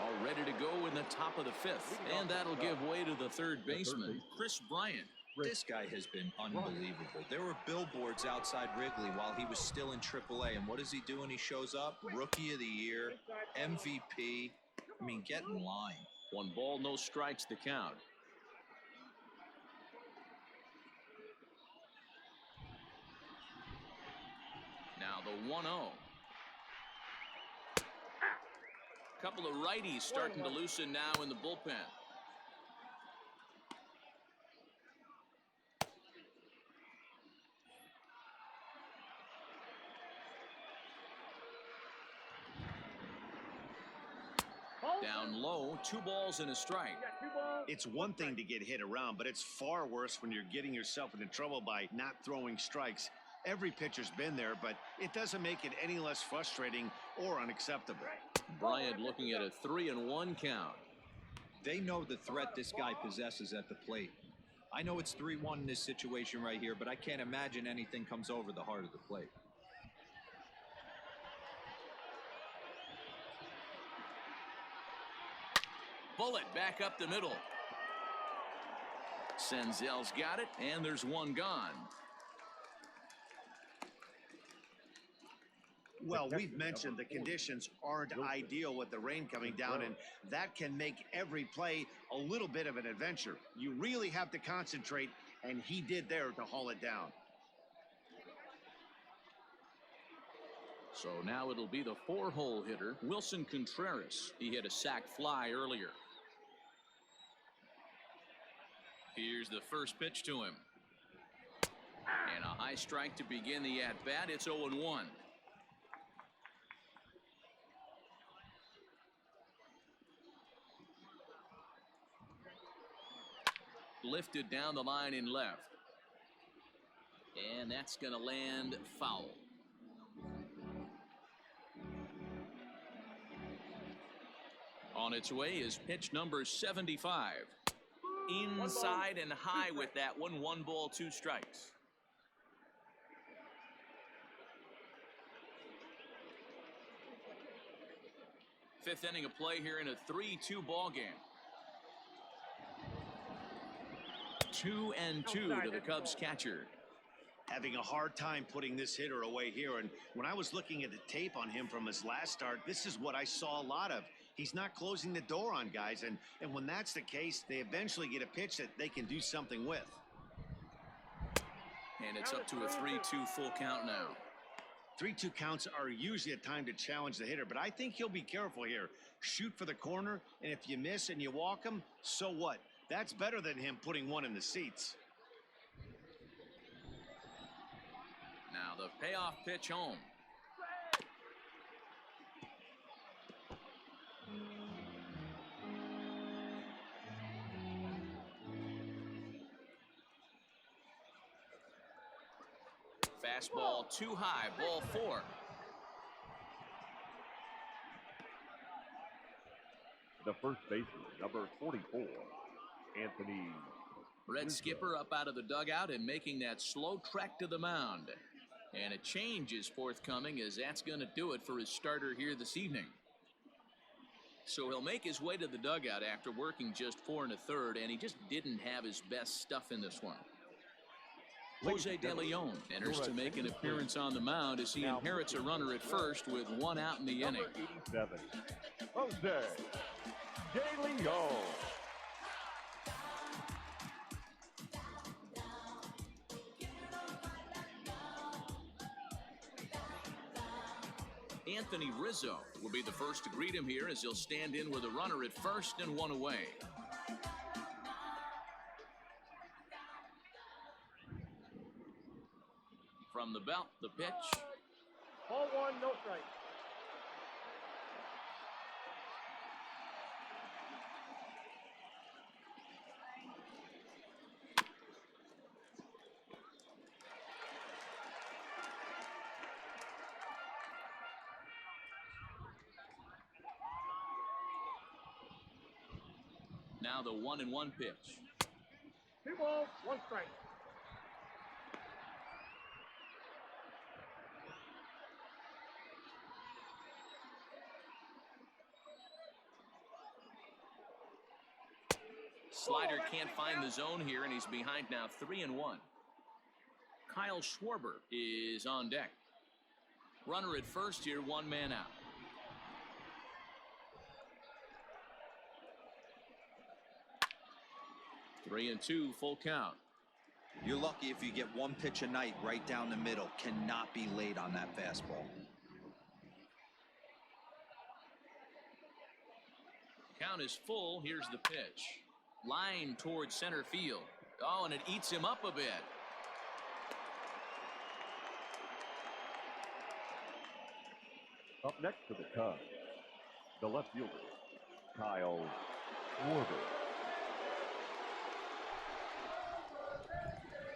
All ready to go in the top of the 5th, and that'll give way to the third baseman, Chris Bryant. This guy has been unbelievable. There were billboards outside Wrigley while he was still in AAA, and what does he do when he shows up? Rookie of the Year, MVP. I mean, get in line. 1 ball, no strikes to count. Now the 1-0. Couple of righties starting to loosen now in the bullpen. Down low, 2 balls and a strike. It's one thing to get hit around, but it's far worse when you're getting yourself into trouble by not throwing strikes. Every pitcher's been there, but it doesn't make it any less frustrating or unacceptable. Bryant looking at a 3-1 count. They know the threat this guy possesses at the plate. I know it's 3-1 in this situation right here, but I can't imagine anything comes over the heart of the plate. Bullet back up the middle. Senzel's got it, and there's 1 gone. Well, we've mentioned the conditions aren't ideal with the rain coming down, and that can make every play a little bit of an adventure. You really have to concentrate, and he did there to haul it down. So now it'll be the 4-hole hitter, Wilson Contreras. He hit a sac fly earlier. Here's the first pitch to him. And a high strike to begin the at-bat. It's 0-1. lifted down the line in left. And that's going to land foul. On its way is pitch number 75. Inside and high with that one. 1 ball, 2 strikes. Fifth inning of play here in a 3-2 ball game. 2-2 to the Cubs catcher. Having a hard time putting this hitter away here, and when I was looking at the tape on him from his last start, this is what I saw a lot of. He's not closing the door on guys, and when that's the case, they eventually get a pitch that they can do something with. And it's up to a 3-2 full count now. 3-2 counts are usually a time to challenge the hitter, but I think he'll be careful here. Shoot for the corner, and if you miss and you walk him, so what? That's better than him putting one in the seats. Now the payoff pitch home. Fastball too high, ball 4. The first baseman, number 44, Anthony. Red skipper up out of the dugout and making that slow trek to the mound. And a change is forthcoming, as that's going to do it for his starter here this evening. So he'll make his way to the dugout after working just 4 1/3, and he just didn't have his best stuff in this one. Jose De Leon enters to make an appearance on the mound as he inherits a runner at first with 1 out in the inning. Number 87, Jose De Leon. Anthony Rizzo will be the first to greet him here as he'll stand in with a runner at first and 1 away. From the belt, the pitch. Ball 1, no strike. Now the 1-1 pitch. 2 balls, 1 strike. Slider can't find the zone here, and he's behind now 3-1. Kyle Schwarber is on deck. Runner at first here, 1 man out. Three and two, full count. You're lucky if you get 1 pitch a night right down the middle. Cannot be late on that fastball. Count is full. Here's the pitch. Line towards center field. Oh, and it eats him up a bit. Up next for the Cubs, the left fielder, Kyle Schwarber.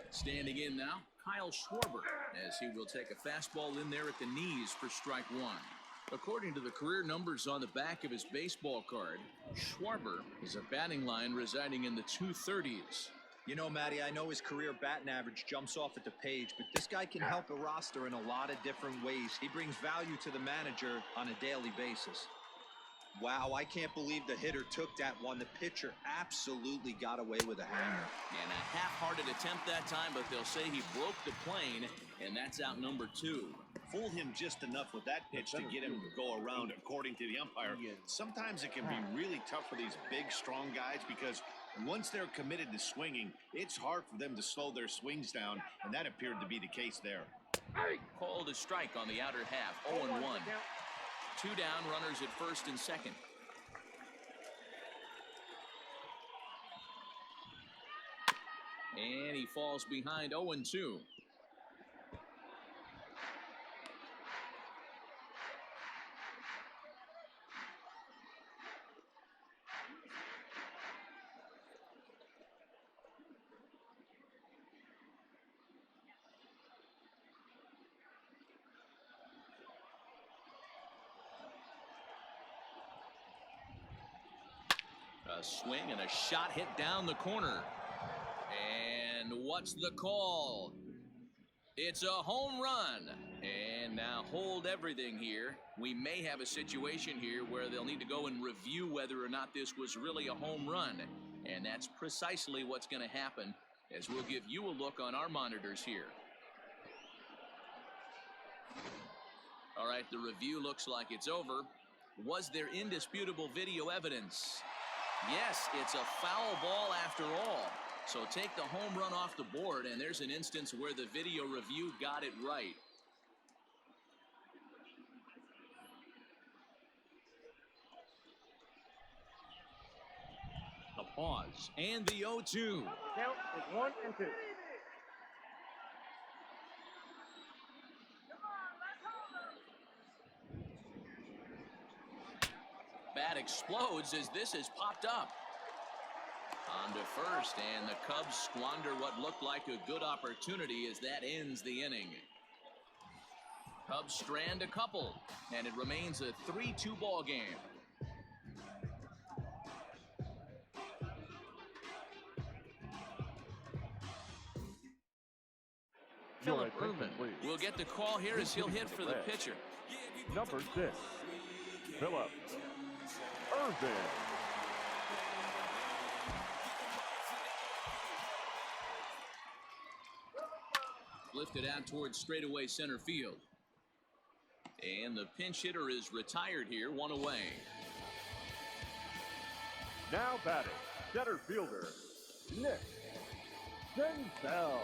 Standing in now, Kyle Schwarber, as he will take a fastball in there at the knees for strike 1. According to the career numbers on the back of his baseball card, Schwarber is a batting line residing in the 230s. You know, Matty, I know his career batting average jumps off at the page, but this guy can help a roster in a lot of different ways. He brings value to the manager on a daily basis. Wow, I can't believe the hitter took that one. The pitcher absolutely got away with a hanger. And a half-hearted attempt that time, but they'll say he broke the plane, and that's out number 2. Fooled him just enough with that pitch to get him to go around, according to the umpire. Sometimes it can be really tough for these big, strong guys because once they're committed to swinging, it's hard for them to slow their swings down, and that appeared to be the case there. Called a strike on the outer half, 0-1. 2 down, runners at first and second. And he falls behind 0-2. A swing and a shot hit down the corner. And what's the call? It's a home run. And now hold everything here. We may have a situation here where they'll need to go and review whether or not this was really a home run. And that's precisely what's going to happen, as we'll give you a look on our monitors here. All right, the review looks like it's over. Was there indisputable video evidence? Yes, it's a foul ball after all. So take the home run off the board, and there's an instance where the video review got it right. The pause and the 0-2. Count is 1 and 2. Bat explodes as this is popped up. On to first, and the Cubs squander what looked like a good opportunity as that ends the inning. Cubs strand a couple, and it remains a 3-2 ball game. Phillip Ervin will get the call here as he'll hit for the pitcher. Number 6, Phillip Ervin. Lifted out towards straightaway center field. And the pinch hitter is retired here, one away. Now batting, center fielder, Nick Senzel.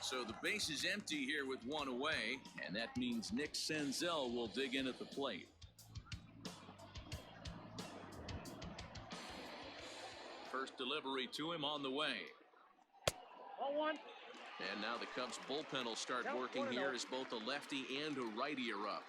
So the base is empty here with one away, and that means Nick Senzel will dig in at the plate. First delivery to him on the way. 1-1. And now the Cubs bullpen will start working here as both a lefty and a righty are up.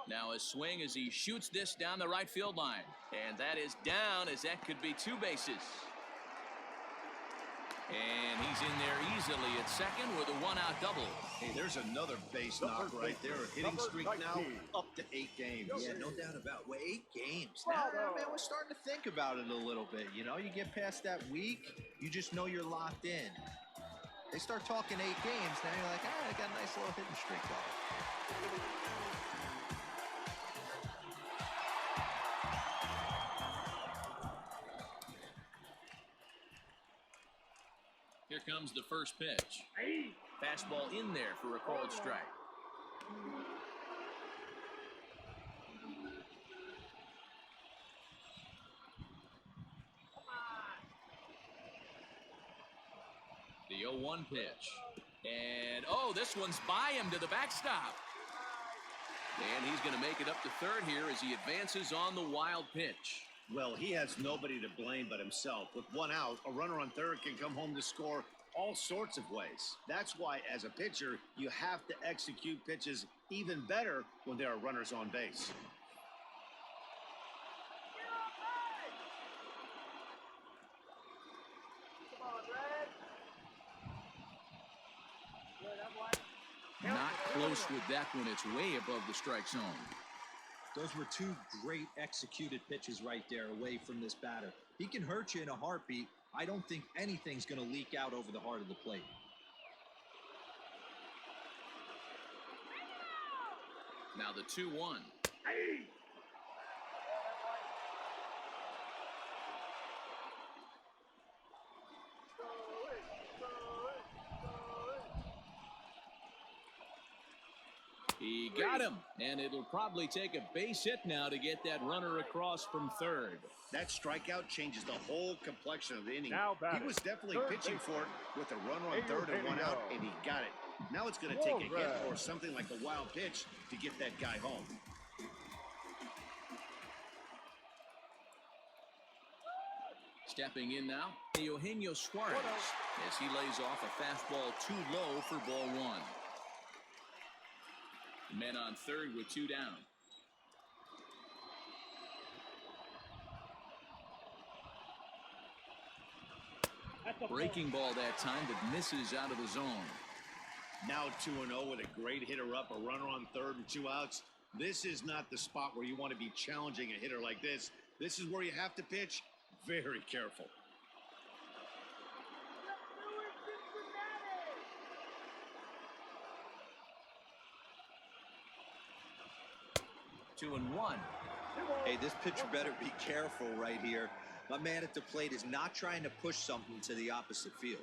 Now a swing as he shoots this down the right field line. And that is down, as that could be two bases. And he's in there easily at second with a one-out double. Hey, there's another base knock right there. A hitting streak now up to 8 games. Yeah, no doubt about it. 8 games. Now, man, we're starting to think about it a little bit. You know, you get past that week, you just know you're locked in. They start talking 8 games, now you're like, I got a nice little hitting streak going. Here comes the first pitch. Fastball in there for a called strike. The 0-1 pitch. And, oh, this one's by him to the backstop. And he's going to make it up to third here as he advances on the wild pitch. Well, he has nobody to blame but himself. With one out, a runner on third can come home to score all sorts of ways. That's why, as a pitcher, you have to execute pitches even better when there are runners on base. Not close with that one. It's way above the strike zone. Those were 2 great executed pitches right there away from this batter. He can hurt you in a heartbeat. I don't think anything's going to leak out over the heart of the plate. Now the 2-1. He got him, and it'll probably take a base hit now to get that runner across from third. That strikeout changes the whole complexion of the inning. He was definitely pitching for it with a runner on third and one out, and he got it. Now it's going to take a hit or something like a wild pitch to get that guy home. Stepping in now, Eugenio Suarez, as he lays off a fastball too low for ball 1. Men on third with 2 down. Breaking ball that time that misses out of the zone. Now 2-0 with a great hitter up, a runner on third and 2 outs. This is not the spot where you want to be challenging a hitter like this. This is where you have to pitch very careful. Two and one. Hey, this pitcher better be careful right here. My man at the plate is not trying to push something to the opposite field.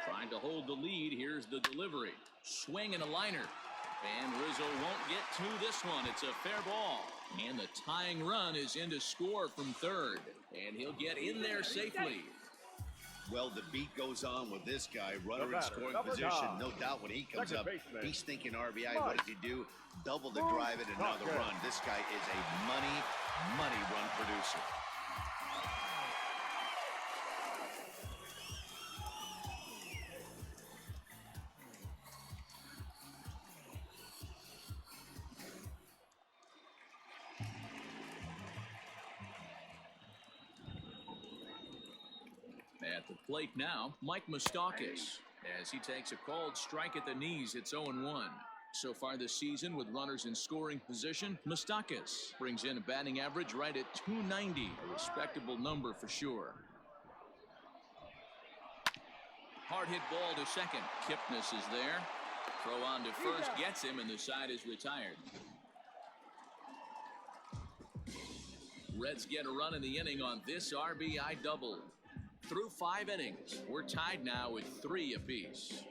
Trying to hold the lead. Here's the delivery. Swing and a liner. And Rizzo won't get to this one. It's a fair ball. And the tying run is in to score from third. And he'll get in there safely. Well, the beat goes on with this guy. Runner in scoring position. No doubt when he comes up, he's thinking RBI. What does he do? Double the drive and another run. This guy is a money run producer. At the plate now, Mike Moustakas. As he takes a called strike at the knees, it's 0-1. So far this season, with runners in scoring position, Moustakas brings in a batting average right at .290, a respectable number for sure. Hard hit ball to second. Kipnis is there. Throw on to first gets him, and the side is retired. Reds get a run in the inning on this RBI double. Through 5 innings, we're tied now with 3 apiece.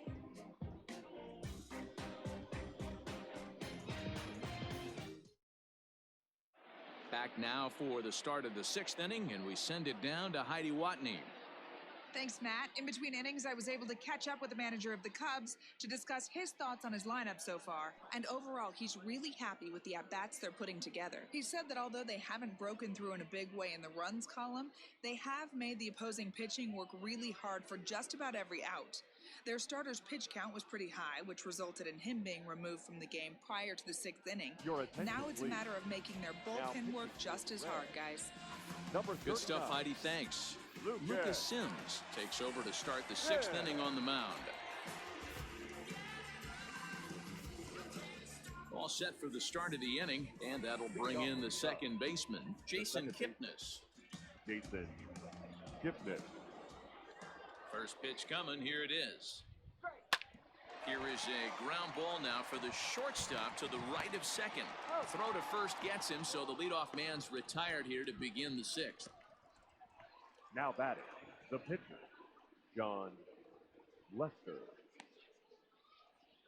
Back now for the start of the 6th inning, and we send it down to Heidi Watney. Thanks, Matt. In between innings, I was able to catch up with the manager of the Cubs to discuss his thoughts on his lineup so far. And overall, he's really happy with the at-bats they're putting together. He said that although they haven't broken through in a big way in the runs column, they have made the opposing pitching work really hard for just about every out. Their starter's pitch count was pretty high, which resulted in him being removed from the game prior to the 6th inning. Now it's a matter of making their bullpen work just as hard, guys. Good stuff, Heidi. Thanks. Lucas Sims takes over to start the 6th inning on the mound. All set for the start of the inning, and that'll bring in the second baseman, Jason Kipnis. Jason Kipnis. First pitch coming. Here it is. Here is a ground ball now for the shortstop to the right of second. Throw to first gets him, so the leadoff man's retired here to begin the 6th. Now batting, the pitcher, John Lester.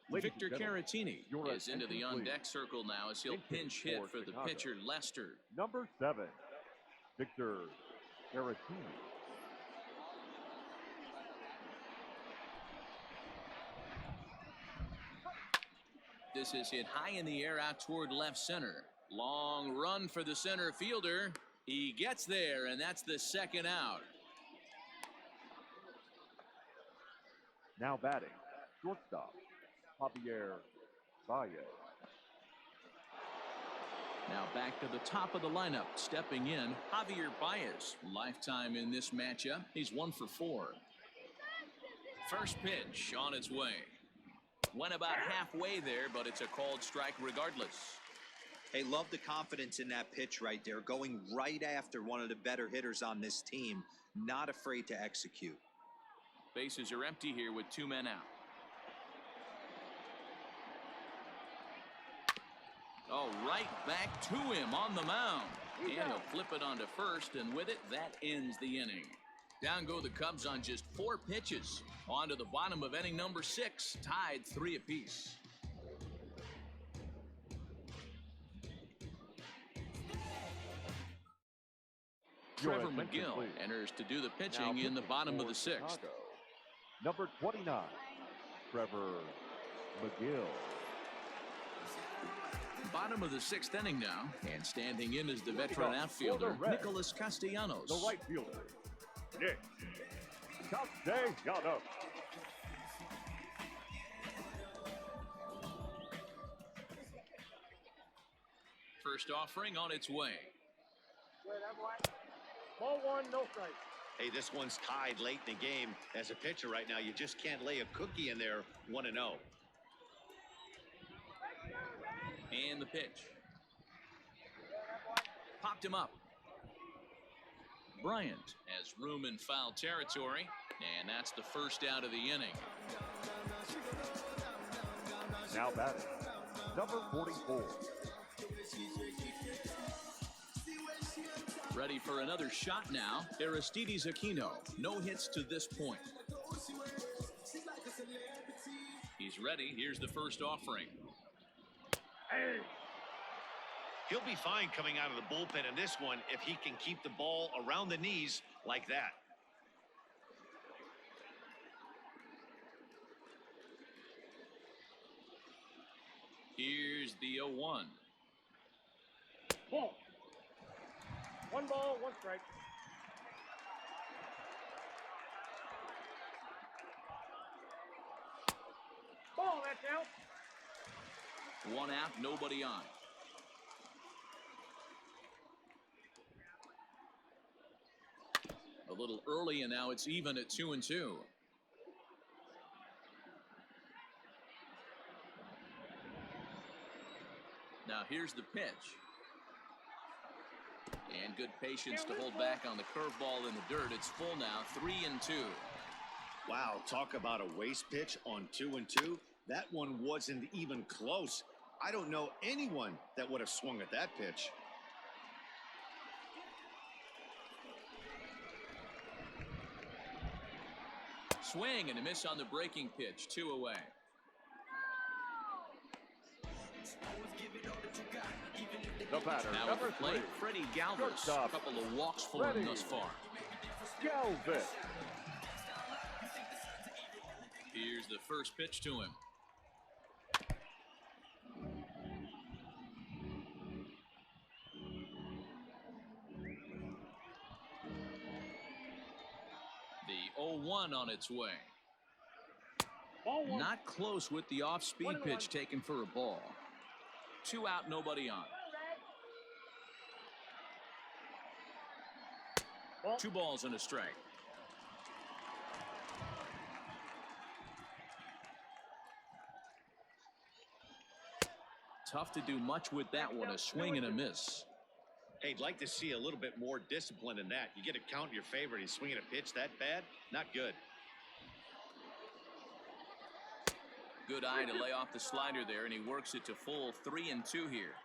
Victor Caratini is into the on-deck circle now as he'll pinch hit for the pitcher, Lester. Number 7, Victor Caratini. This is hit high in the air out toward left center. Long run for the center fielder. He gets there, and that's the 2nd out. Now batting, shortstop, Javier Baez. Now back to the top of the lineup. Stepping in, Javier Baez. Lifetime in this matchup. He's 1 for 4. First pitch on its way. Went about halfway there, but it's a called strike regardless. Hey, love the confidence in that pitch right there. Going right after one of the better hitters on this team. Not afraid to execute. Bases are empty here with 2 men out. Oh, right back to him on the mound. And he'll flip it onto first, and with it, that ends the inning. Down go the Cubs on just 4 pitches. On to the bottom of inning number 6, tied 3 apiece. Trevor McGill enters to do the pitching in the bottom of the 6th. Number 29, Trevor McGill. Bottom of the 6th inning now, and standing in is the veteran outfielder, Nicholas Castellanos. The right fielder, Nick Castellanos. First offering on its way. Ball one, no strike. Hey, this one's tied late in the game. As a pitcher right now, you just can't lay a cookie in there 1-0. And the pitch. Popped him up. Bryant has room in foul territory, and that's the first out of the inning. Now batting, number 44. Ready for another shot now. Aristides Aquino. No hits to this point. He's ready. Here's the first offering. Hey. He'll be fine coming out of the bullpen in this one if he can keep the ball around the knees like that. Here's the 0-1. Ball. One ball, one strike. Ball, that's out. One out, nobody on. A little early, and now it's even at 2-2. Now here's the pitch. And good patience to hold back on the curveball in the dirt. It's full now, 3-2. Wow, talk about a waste pitch on 2-2. That one wasn't even close. I don't know anyone that would have swung at that pitch. Swing and a miss on the breaking pitch, 2 away. The batter, Now number at the plate, 3. Freddie Galvis. Shortstop. A couple of walks for him thus far. Galvis. Here's the first pitch to him. The 0-1 on its way. Not close with the off-speed pitch taken for a ball. 2 out, nobody on. 2 balls and a strike. Tough to do much with that one, a swing and a miss. Hey, I'd like to see a little bit more discipline in that. You get a count in your favor and he's swinging a pitch that bad? Not good. Good eye to lay off the slider there, and he works it to full 3-2 here.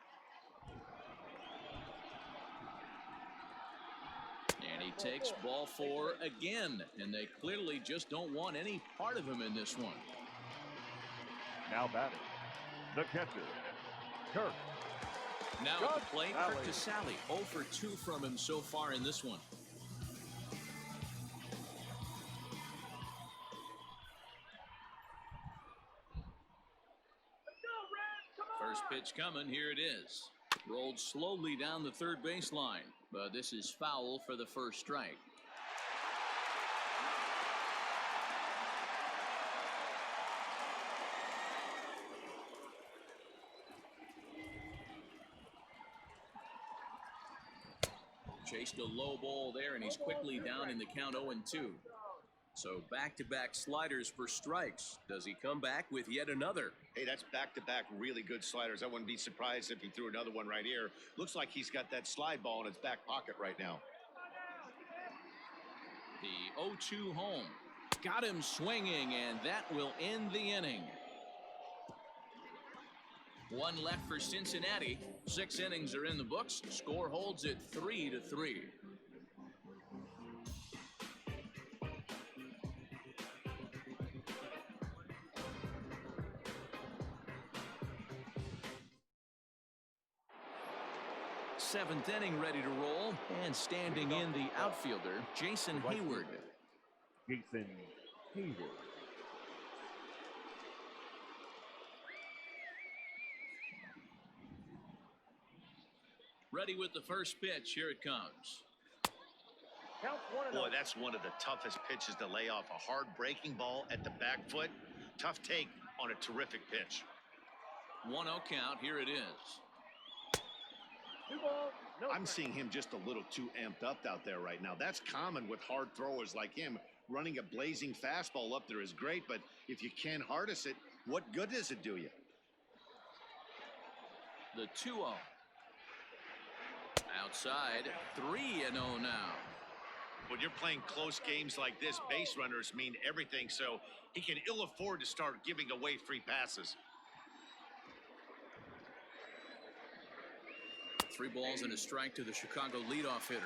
And he takes ball 4 again, and they clearly just don't want any part of him in this one. Now batting, the catcher, Kirk. Now at the plate, Kirk Casale. 0 for 2 from him so far in this one. First pitch coming, here it is. Rolled slowly down the third baseline, but this is foul for the first strike. Chased a low ball there, and he's quickly down in the count 0-2. So back-to-back sliders for strikes. Does he come back with yet another? Hey, that's back-to-back really good sliders. I wouldn't be surprised if he threw another one right here. Looks like he's got that slide ball in his back pocket right now. The 0-2 home. Got him swinging, and that will end the inning. 1 left for Cincinnati. 6 innings are in the books. Score holds at 3-3. Seventh inning ready to roll, and standing in the outfielder, Jason Hayward. Jason Hayward. Ready with the first pitch. Here it comes. Boy, that's one of the toughest pitches to lay off. A hard breaking ball at the back foot. Tough take on a terrific pitch. 1-0 count. Here it is. 2 balls, no I'm strikes. seeing him just a little too amped up out there right now. That's common with hard throwers like him. Running a blazing fastball up there is great, but if you can't harness it, what good does it do you? The 2-0. Outside, 3-0 now. When you're playing close games like this, base runners mean everything, so he can ill afford to start giving away free passes. 3 balls and a strike to the Chicago leadoff hitter.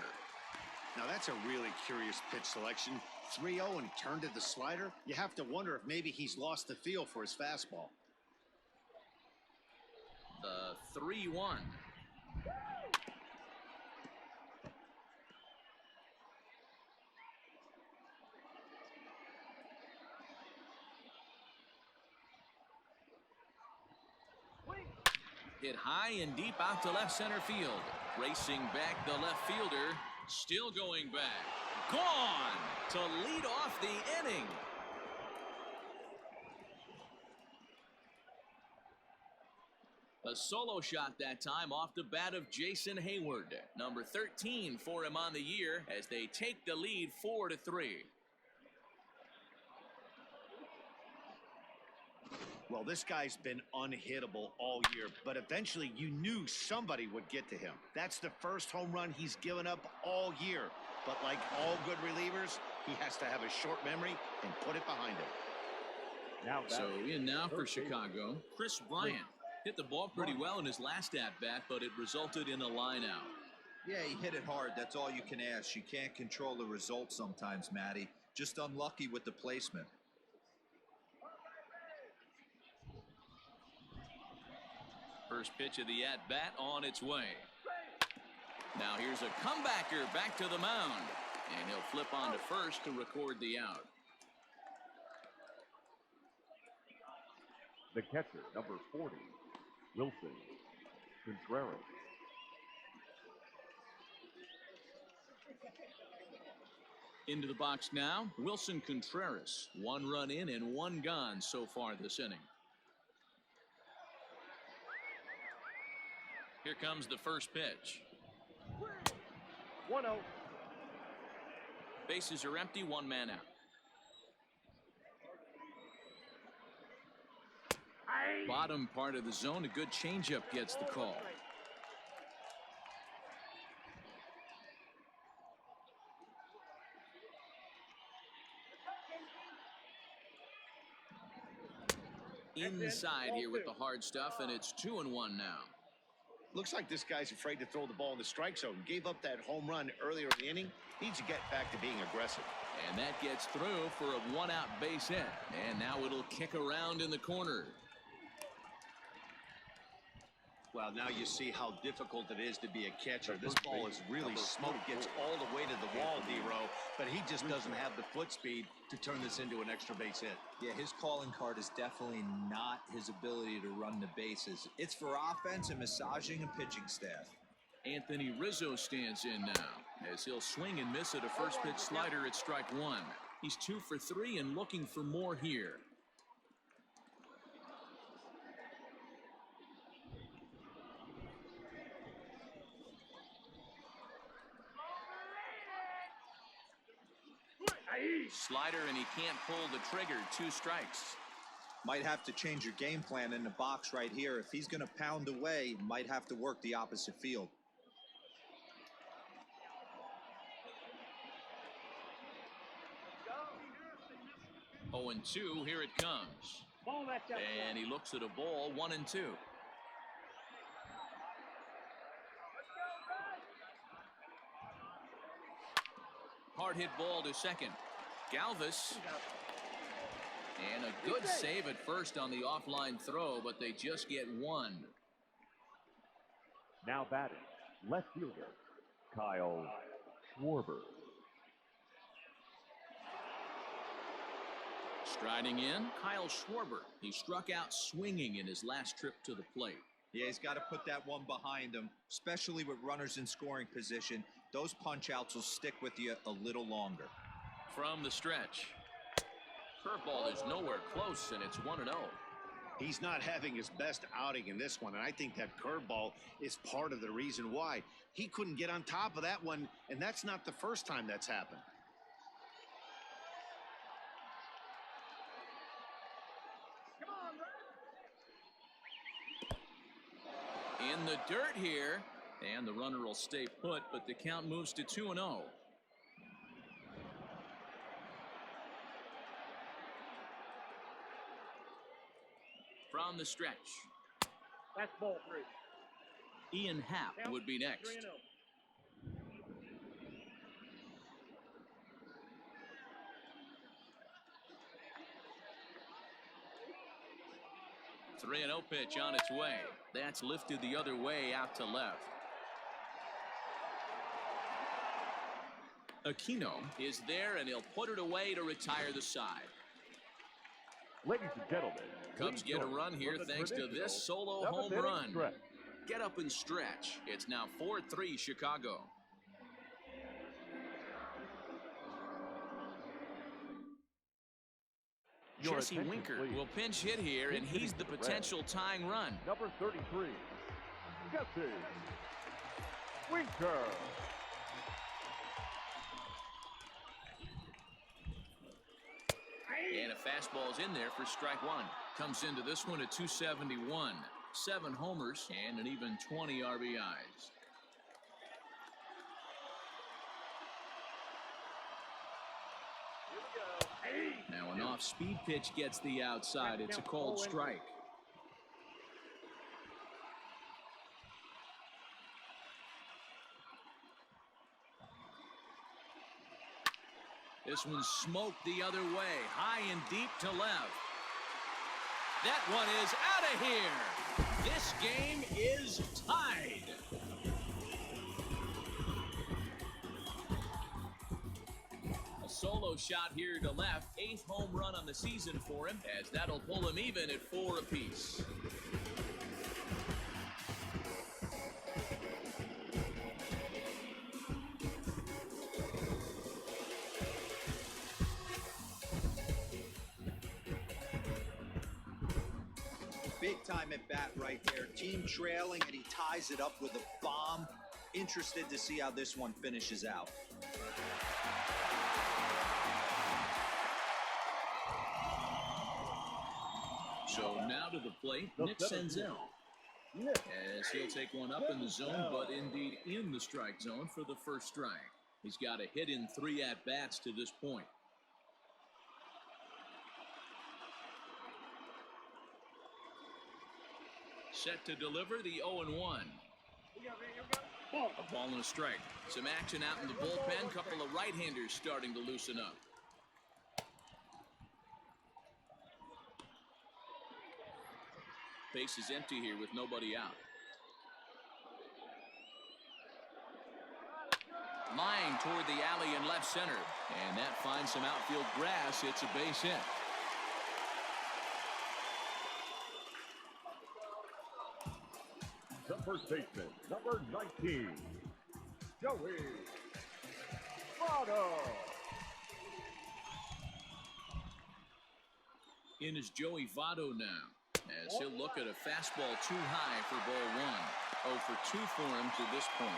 Now that's a really curious pitch selection. 3-0 and turned to the slider. You have to wonder if maybe he's lost the feel for his fastball. The 3-1. Hit high and deep out to left center field. Racing back the left fielder. Still going back. Gone to lead off the inning. A solo shot that time off the bat of Jason Hayward. Number 13 for him on the year as they take the lead 4-3. Well, this guy's been unhittable all year, but eventually you knew somebody would get to him. That's the first home run he's given up all year. But like all good relievers, he has to have a short memory and put it behind him. Now So in now for third baseman. Chicago, Chris Bryant. Hit the ball pretty well in his last at-bat, but it resulted in a line-out. Yeah, he hit it hard. That's all you can ask. You can't control the result sometimes, Matty. Just unlucky with the placement. First pitch of the at-bat on its way. Now here's a comebacker back to the mound. And he'll flip on to first to record the out. The catcher, number 40, Wilson Contreras. Into the box now, Wilson Contreras. 1 run in and 1 gone so far this inning. Here comes the first pitch. 1-0. Bases are empty, 1 man out. Bottom part of the zone, a good changeup gets the call. Inside here with the hard stuff, and it's 2-1 now. Looks like this guy's afraid to throw the ball in the strike zone. Gave up that home run earlier in the inning. Needs to get back to being aggressive. And that gets through for a 1-out base hit. And now it'll kick around in the corner. Well, now you see how difficult it is to be a catcher. This ball is really smoked, gets all the way to the wall, D-Row, but he just doesn't have the foot speed to turn this into an extra base hit. Yeah, his calling card is definitely not his ability to run the bases. It's for offense and massaging and pitching staff. Anthony Rizzo stands in now as he'll swing and miss at a first pitch slider at strike 1. He's 2 for 3 and looking for more here. Slider, and he can't pull the trigger. 2 strikes. Might have to change your game plan in the box right here. If he's going to pound away, might have to work the opposite field. Oh, and 2, here it comes. And he looks at a ball, 1-2. Hard hit ball to second. Galvis. And a good save at first on the offline throw, but they just get 1. Now batting, left fielder, Kyle Schwarber. Striding in, Kyle Schwarber. He struck out swinging in his last trip to the plate. Yeah, he's got to put that one behind him, especially with runners in scoring position. Those punch-outs will stick with you a little longer. From the stretch. Curveball is nowhere close, and it's 1-0. He's not having his best outing in this one, and I think that curveball is part of the reason why. He couldn't get on top of that one, and that's not the first time that's happened. In the dirt here, and the runner will stay put, but the count moves to 2-0. From the stretch, That's ball 3. Ian Happ would be next. 3-0. 3-0 pitch on its way. That's lifted the other way out to left. Aquino is there, and he'll put it away to retire the side. Ladies and gentlemen, Cubs get a run here thanks to this solo home run. Get up and stretch. It's now 4-3 Chicago. Jesse Winker will pinch hit here, and he's the potential tying run. Number 33, Jesse Winker. And a fastball's in there for strike one. Comes into this one at 271. 7 homers and an even 20 RBIs. Now an off-speed pitch gets the outside. It's a called strike. This one's smoked the other way, high and deep to left. That one is out of here. This game is tied. A solo shot here to left. 8th home run on the season for him, as that'll pull him even at 4 apiece. Big time at bat right there. Team trailing, and he ties it up with a bomb. Interested to see how this one finishes out. So now to the plate, Nick Senzel. As he'll take one up in the zone, but indeed in the strike zone for the first strike. He's got a hit in 3 at-bats to this point. Set to deliver the 0-1. A ball and a strike. Some action out in the bullpen. Couple of right-handers starting to loosen up. Base is empty here with nobody out. Line toward the alley in left center. And that finds some outfield grass. It's a base hit. The first baseman, number 19, Joey Votto. In is Joey Votto now, as he'll look at a fastball too high for ball 1. 0 for 2 for him to this point.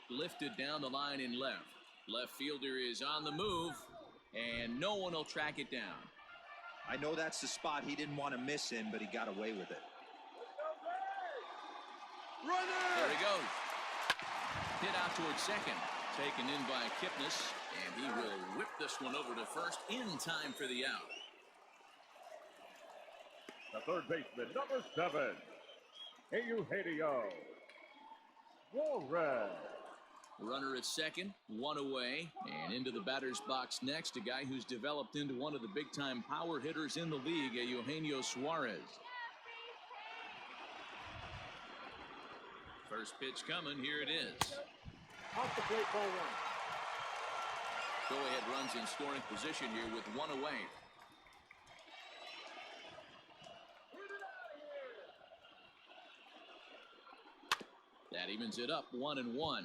Lifted down the line in left. Left fielder is on the move, and no one will track it down. I know that's the spot he didn't want to miss in, but he got away with it. There he goes. Hit out towards second. Taken in by Kipnis, and he will whip this one over to first in time for the out. The third baseman, number 7, Eugenio Suarez. Runner at second, 1 away, and into the batter's box next, a guy who's developed into one of the big-time power hitters in the league, Eugenio Suarez. First pitch coming, here it is. Off the plate, ball 1. Go-ahead runs in scoring position here with 1 away. evens it up 1-1.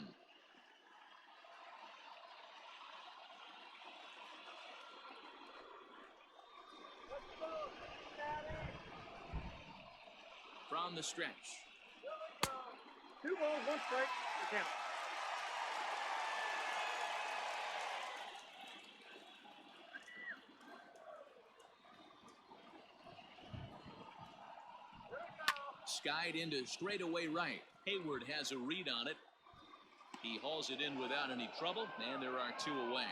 From the stretch. 2 balls, 1 strike, the count. Skied into straightaway right. Hayward has a read on it. He hauls it in without any trouble, and there are 2 away.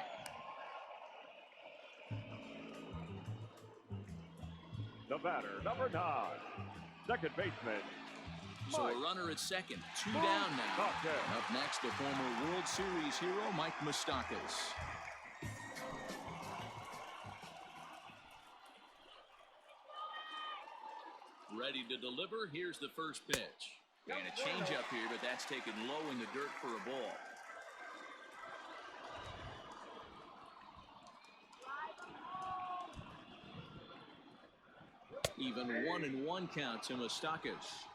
The batter, number 9, second baseman. So a runner at second, 2 down now. Up next, the former World Series hero, Mike Moustakas. Ready to deliver. Here's the first pitch. And a changeup here, but that's taken low in the dirt for a ball. Even 1-1 count to Moustakas.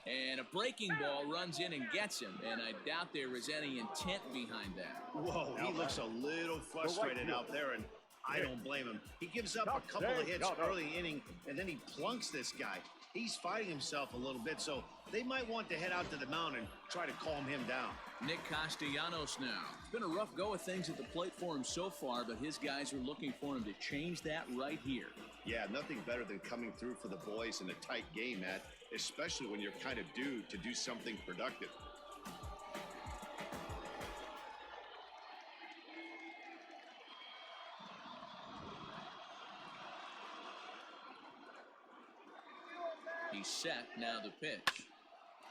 And a breaking ball runs in and gets him, and I doubt there is any intent behind that. Whoa, he looks a little frustrated out there, and I don't blame him. He gives up a couple of hits early inning, and then he plunks this guy. He's fighting himself a little bit, so they might want to head out to the mound and try to calm him down. Nick Castellanos now. It's been a rough go of things at the plate for him so far, but his guys are looking for him to change that right here. Yeah, nothing better than coming through for the boys in a tight game, Matt, especially when you're kind of due to do something productive. He's set, now the pitch.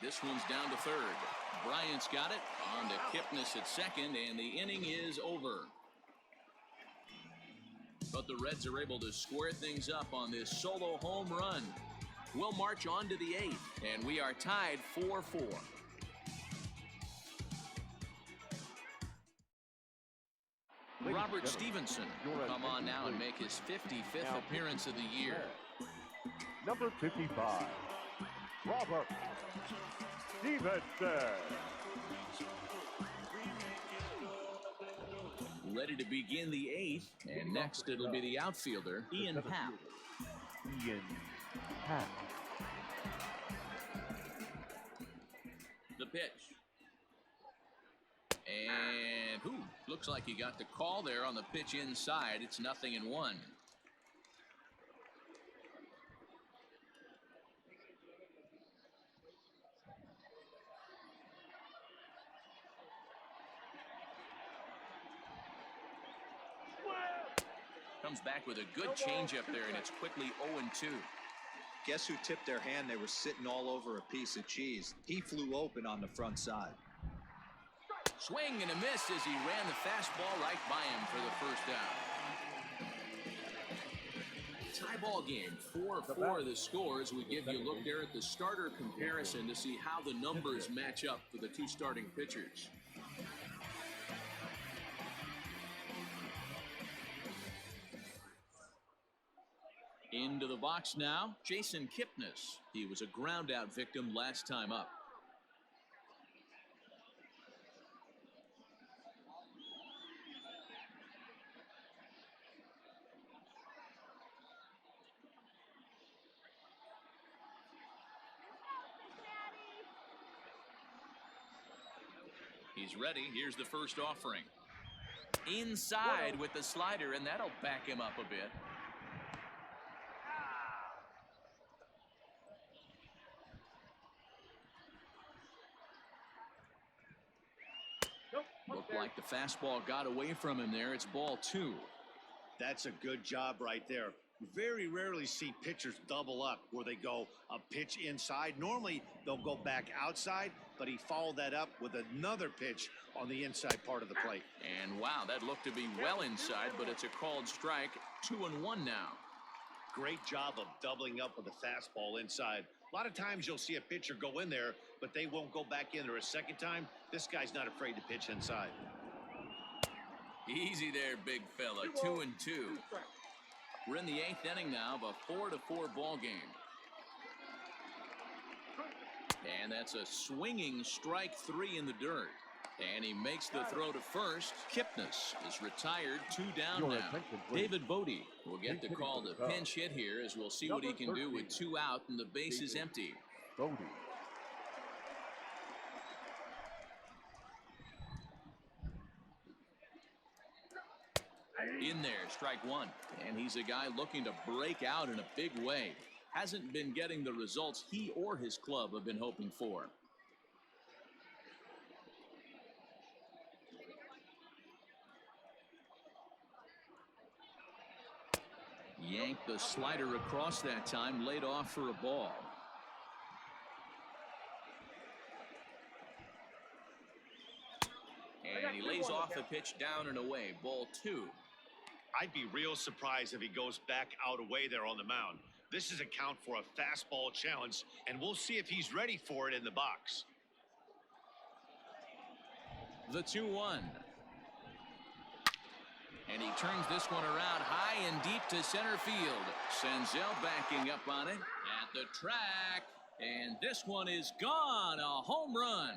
This one's down to third. Bryant's got it, on to Kipnis at second, and the inning is over. But the Reds are able to square things up on this solo home run. We'll march on to the 8th, and we are tied 4-4. Robert Stevenson will come on now and make his 55th appearance of the year. Number 55, Robert Stevenson. Ready to begin the 8th, and next it'll be the outfielder, Ian Happ. The pitch. And looks like he got the call there on the pitch inside. It's 0-1. Comes back with a good changeup there, and it's quickly 0-2. Guess who tipped their hand? They were sitting all over a piece of cheese. He flew open on the front side. Swing and a miss as he ran the fastball right by him for the first out. Tie ball game, 4-4 the score as we give you a look there at the starter comparison to see how the numbers match up for the 2 starting pitchers. Into the box now, Jason Kipnis. He was a ground-out victim last time up. He's ready. Here's the first offering. Inside with the slider, and that'll back him up a bit. Looked like the fastball got away from him there. It's ball 2. That's a good job right there. Very rarely see pitchers double up where they go a pitch inside. Normally they'll go back outside, but he followed that up with another pitch on the inside part of the plate. And wow, that looked to be well inside, but it's a called strike. 2-1 now. Great job of doubling up with a fastball inside. A lot of times you'll see a pitcher go in there, but they won't go back in there a second time. This guy's not afraid to pitch inside. Easy there, big fella. 2-2. We're in the 8th inning now of a 4-4 ball game. And that's a swinging strike 3 in the dirt. And he makes the throw to first. Kipnis is retired, 2 down now. David Bodie will get the call to pinch hit here, as we'll see what he can do with 2 out and the base is empty. Bodie. In there, strike 1. And he's a guy looking to break out in a big way. Hasn't been getting the results he or his club have been hoping for. Yanked the slider across that time, laid off for a ball. And he lays off the pitch down and away. Ball 2. I'd be real surprised if he goes back out away there on the mound. This is a count for a fastball challenge, and we'll see if he's ready for it in the box. The 2-1. And he turns this one around high and deep to center field. Senzel backing up on it at the track. And this one is gone. A home run.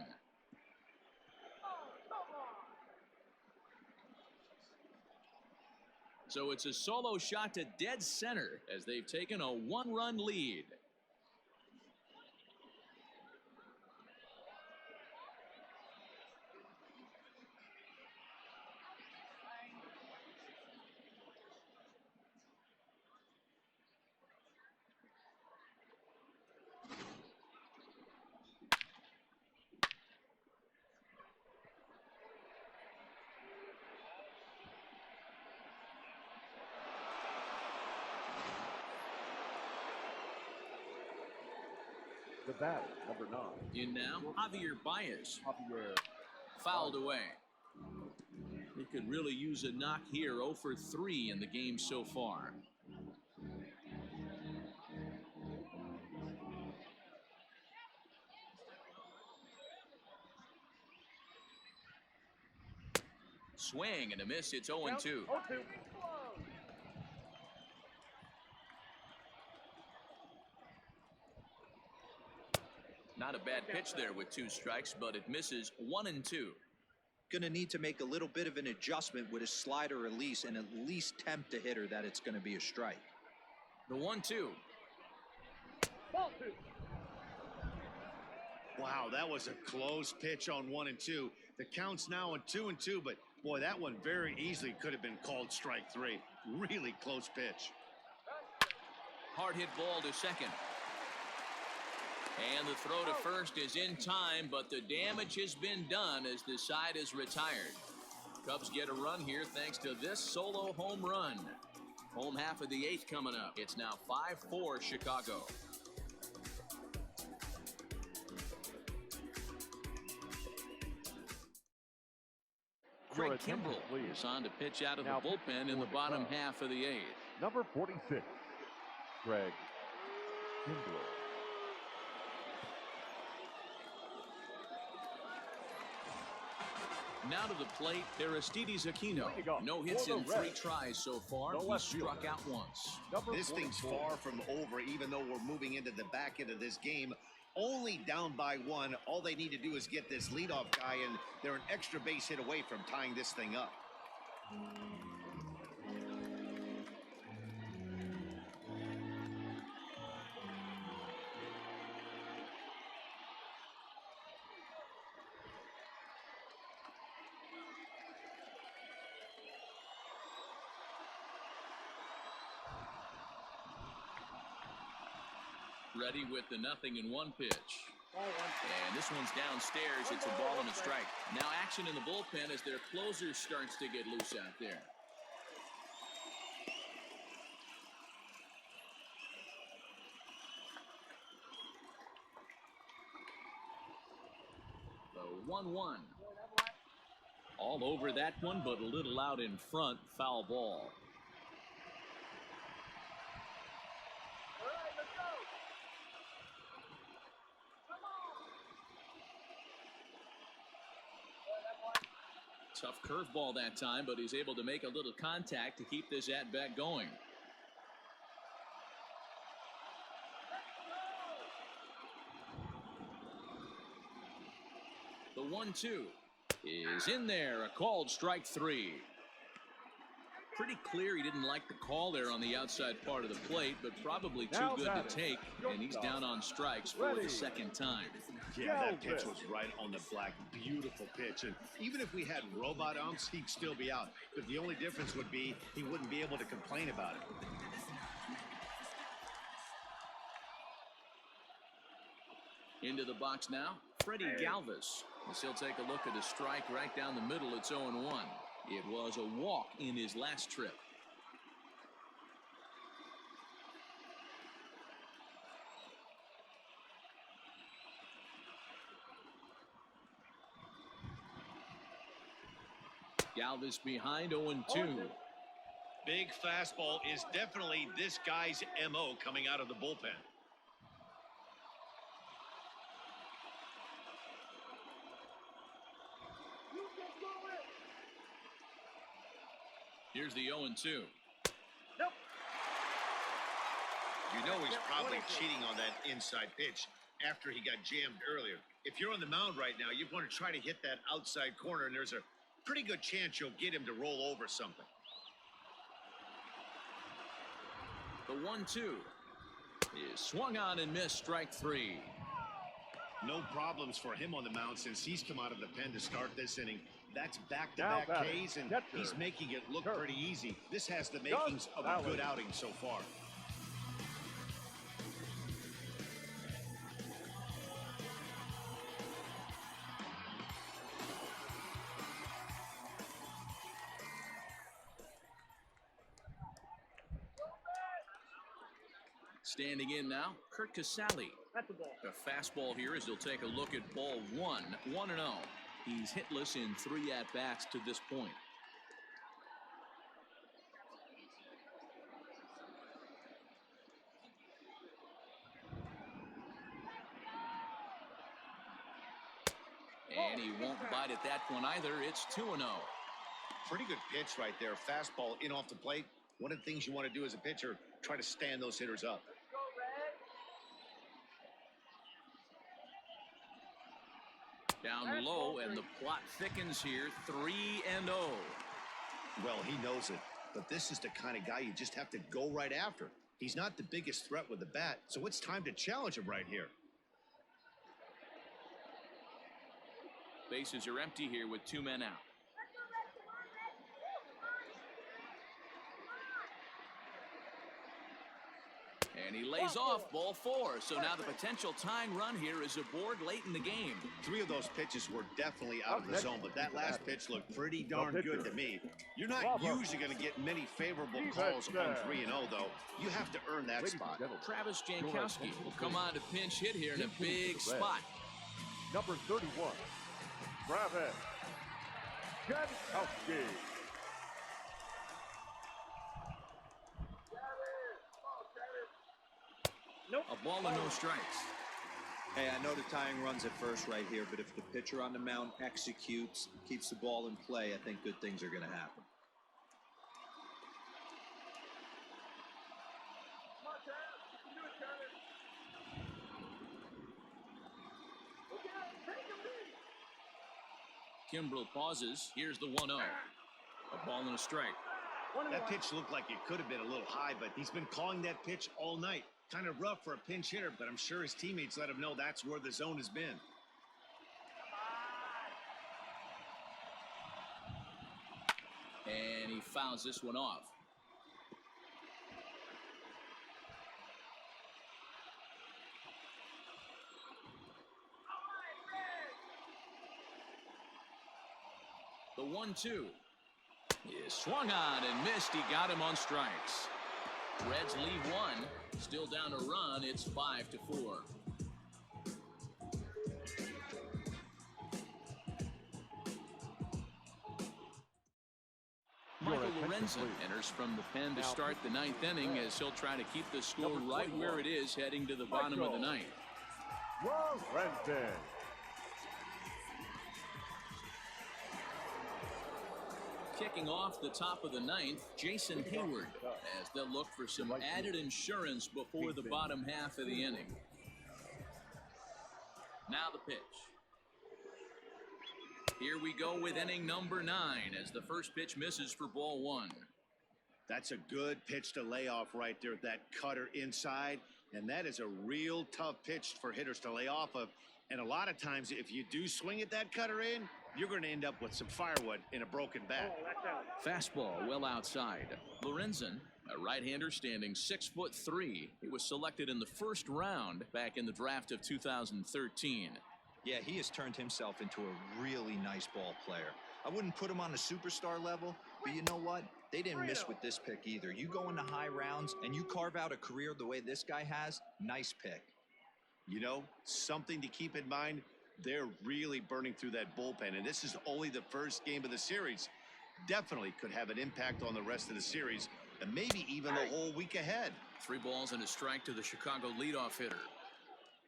So it's a solo shot to dead center as they've taken a 1-run lead. The batter, number 9. In now, Javier Baez. Javier. Fouled away. He could really use a knock here. 0 for 3 in the game so far. Swing and a miss. It's 0-2. Not a bad pitch there with 2 strikes, but it misses 1-2. Going to need to make a little bit of an adjustment with his slider release and at least tempt a hitter that it's going to be a strike. The 1-2. Wow, that was a close pitch on 1 and 2. The count's now on 2 and 2, but boy, that one very easily could have been called strike 3. Really close pitch. Hard hit ball to second. And the throw to first is in time, but the damage has been done as the side is retired. Cubs get a run here thanks to this solo home run. Home half of the 8th coming up. It's now 5-4 Chicago. Craig Kimbrell is on to pitch out of the bullpen in the bottom half of the 8th. Number 46, Craig Kimbrell. Now to the plate, Aristides Aquino. No hits in 3 tries so far. He struck out once. This thing's far from over, even though we're moving into the back end of this game. Only down by 1. All they need to do is get this leadoff guy, and they're an extra base hit away from tying this thing up. Ready with the 0-1 pitch. And this one's downstairs. It's a ball and a strike. Now action in the bullpen as their closer starts to get loose out there. The 1-1. All over that one, but a little out in front. Foul ball. Tough curveball that time, but he's able to make a little contact to keep this at-bat going. The 1-2 is in there. A called strike 3. Pretty clear he didn't like the call there on the outside part of the plate, but probably too good to take, and he's down on strikes for the second time. Yeah, that pitch was right on the black. Beautiful pitch. And even if we had robot umps, he'd still be out. But the only difference would be he wouldn't be able to complain about it. Into the box now, Freddie Galvis. As he'll take a look at a strike right down the middle. It's 0-1. It was a walk in his last trip. Galvis behind 0-2. Big fastball is definitely this guy's MO coming out of the bullpen. Here's the 0-2. You know he's probably cheating on that inside pitch after he got jammed earlier. If you're on the mound right now, you want to try to hit that outside corner, and there's a pretty good chance you'll get him to roll over something. The 1-2 is swung on and missed. Strike 3. No problems for him on the mound since he's come out of the pen to start this inning. That's back-to-back Ks, and he's making it look pretty easy. This has the makings of a good outing so far. Standing in now, Kurt Casale. The fastball here as he'll take a look at ball 1, 1-0. He's hitless in 3 at-bats to this point. And he won't bite at that one either. It's 2-0. Pretty good pitch right there. Fastball in off the plate. One of the things you want to do as a pitcher, try to stand those hitters up. Down low, and the plot thickens here. 3-0. Well, he knows it, but this is the kind of guy you just have to go right after. He's not the biggest threat with the bat, so it's time to challenge him right here. Bases are empty here with 2 men out. And he lays off ball 4. So now the potential tying run here is aboard late in the game. 3 of those pitches were definitely out of the zone, but that last pitch looked pretty darn good to me. You're not usually going to get many favorable calls on 3-0, though. You have to earn that spot. Travis Jankowski will come on to pinch hit here in a big spot. Number 31, Travis Jankowski. A ball and no strikes. Hey, I know the tying run's at first right here, but if the pitcher on the mound executes, keeps the ball in play, I think good things are going to happen. Kimbrel pauses. Here's the 1-0. A ball and a strike. That pitch looked like it could have been a little high, but he's been calling that pitch all night. Kind of rough for a pinch hitter, but I'm sure his teammates let him know that's where the zone has been. And he fouls this one off. The 1-2 is swung on and missed. He got him on strikes. Reds leave 1. Still down a run. It's 5-4. Michael Lorenzen enters from the pen to start the 9th inning as he'll try to keep the score right where it is heading to the bottom of the 9th. Lorenzen. Kicking off the top of the 9th, Jason Hayward, as they'll look for some added insurance before the bottom half of the inning. Now the pitch. Here we go with inning number 9 as the first pitch misses for ball 1. That's a good pitch to lay off right there, that cutter inside. And that is a real tough pitch for hitters to lay off of. And a lot of times, if you do swing at that cutter in, you're going to end up with some firewood in a broken bat. Fastball well outside. Lorenzen, a right-hander standing 6'3". He was selected in the first round back in the draft of 2013. Yeah, he has turned himself into a really nice ball player. I wouldn't put him on a superstar level, but you know what? They didn't miss with this pick either. You go into high rounds and you carve out a career the way this guy has, nice pick. You know, something to keep in mind, they're really burning through that bullpen, and this is only the first game of the series. Definitely could have an impact on the rest of the series, and maybe even the whole week ahead. 3 balls and a strike to the Chicago leadoff hitter.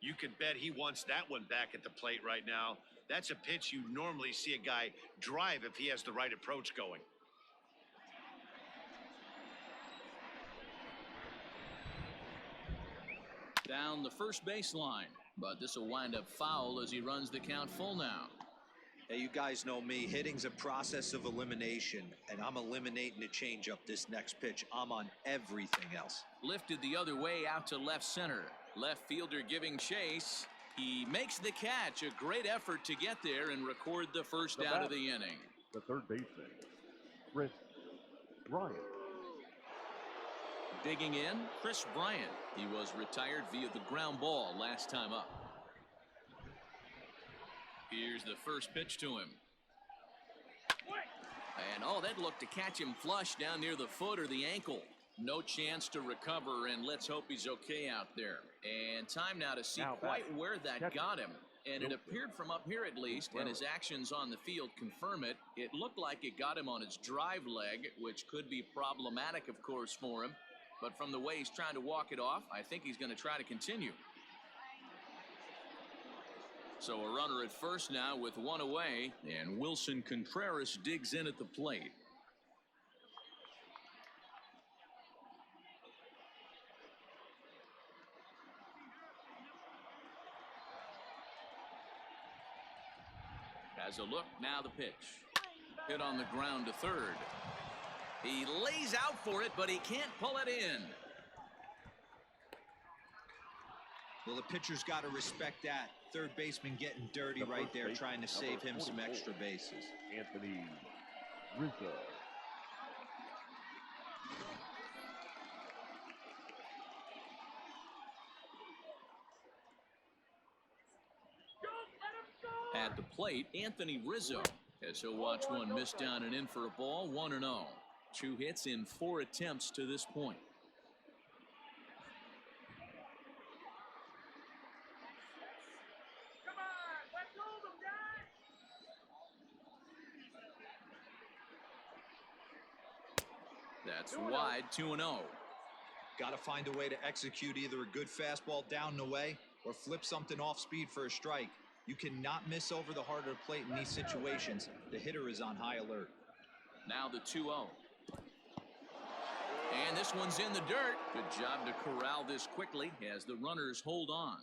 You can bet he wants that one back at the plate right now. That's a pitch you normally see a guy drive if he has the right approach going. Down the first baseline, but this will wind up foul as he runs the count full now. Hey, you guys know me. Hitting's a process of elimination, and I'm eliminating a changeup this next pitch. I'm on everything else. Lifted the other way out to left center. Left fielder giving chase. He makes the catch. A great effort to get there and record the first out of the inning. The third baseman, Chris Bryant. Digging in, Chris Bryant. He was retired via the ground ball last time up. Here's the first pitch to him. And oh, that looked to catch him flush down near the foot or the ankle. No chance to recover, and let's hope he's okay out there. And time now to see quite where that got him. And it appeared from up here at least, and his actions on the field confirm it. It looked like it got him on his drive leg, which could be problematic, of course, for him. But from the way he's trying to walk it off, I think he's going to try to continue. So a runner at first now with 1 away, and Wilson Contreras digs in at the plate. Has a look, now the pitch. Hit on the ground to third. He lays out for it, but he can't pull it in. Well, the pitcher's got to respect that. Third baseman getting dirty right there, trying to save him some extra bases. Anthony Rizzo. At the plate, Anthony Rizzo, as he'll watch one miss down and in for a ball, 1-0. 2 hits in 4 attempts to this point. That's wide, 2-0. Got to find a way to execute either a good fastball down and away or flip something off speed for a strike. You cannot miss over the heart of the plate in these situations. The hitter is on high alert. Now the 2-0. And this one's in the dirt. Good job to corral this quickly as the runners hold on.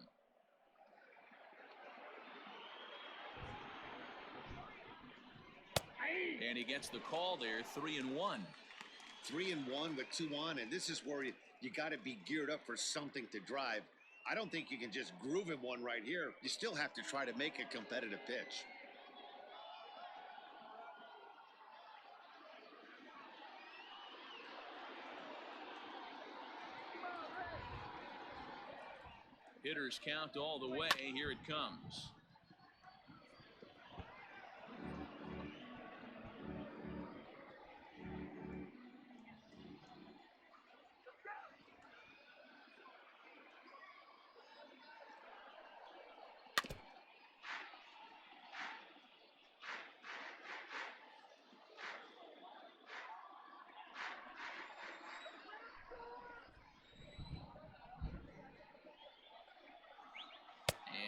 And he gets the call there, 3-1. 3-1 with 2 on, and this is where you got to be geared up for something to drive. I don't think you can just groove him one right here. You still have to try to make a competitive pitch. Hitters count all the way. Here it comes.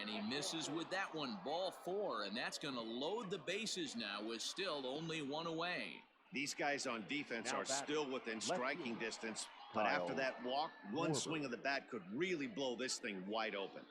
And he misses with that one, ball 4, and that's going to load the bases now with still only 1 away. These guys on defense are still within striking distance, but after that walk, one swing of the bat could really blow this thing wide open.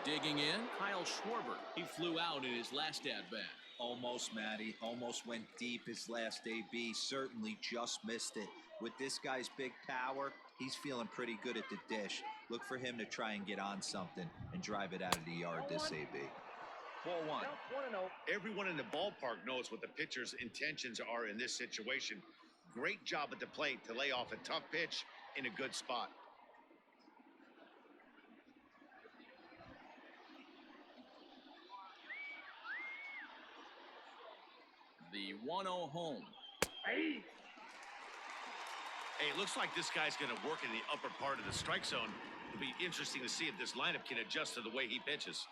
Digging in, Kyle Schwarber. He flew out in his last at-bat. Almost, Matty. Almost went deep his last AB. Certainly just missed it. With this guy's big power, he's feeling pretty good at the dish. Look for him to try and get on something and drive it out of the yard this AB. 4-1. Everyone in the ballpark knows what the pitcher's intentions are in this situation. Great job at the plate to lay off a tough pitch in a good spot. The 1-0 home. Hey, it looks like this guy's going to work in the upper part of the strike zone. It'll be interesting to see if this lineup can adjust to the way he pitches.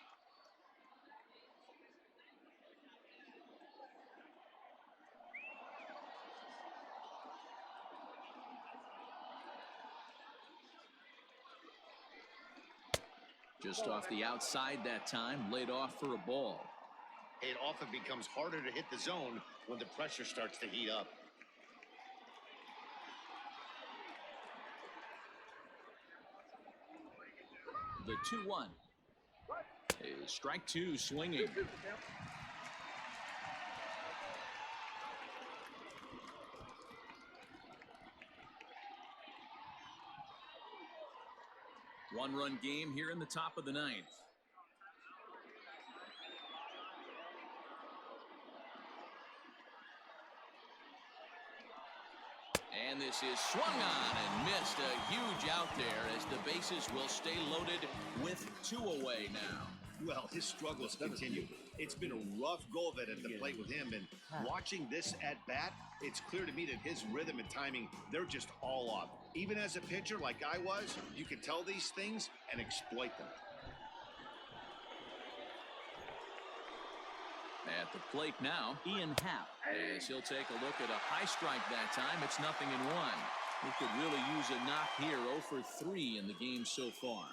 Just off the outside that time, laid off for a ball. It often becomes harder to hit the zone when the pressure starts to heat up. The 2-1. Strike two swinging. One-run game here in the top of the ninth. And this is swung on and missed. A huge out there as the bases will stay loaded with two away now. Well, his struggles continue. It's been a rough go of it at the plate with him, and watching this at bat, it's clear to me that his rhythm and timing, they're just all off. Even as a pitcher like I was, you can tell these things and exploit them. At the plate now, Ian Happ. As he'll take a look at a high strike that time, it's 0-1. He could really use a knock here. 0 for 3 in the game so far.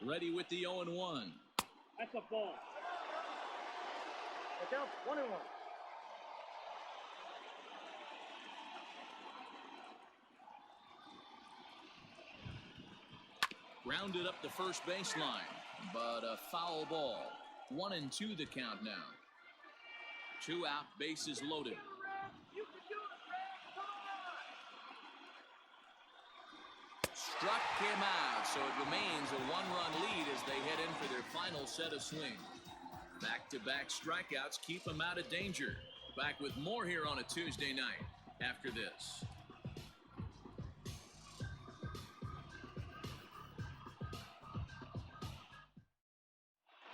Ready with the 0-1. That's a ball. Look out, 1-1. Grounded up the first baseline, but a foul ball. 1-2 the count now. 2 out, bases loaded. Struck him out, so it remains a 1-run lead as they head in for their final set of swings. Back-to-back strikeouts keep them out of danger. Back with more here on a Tuesday night after this.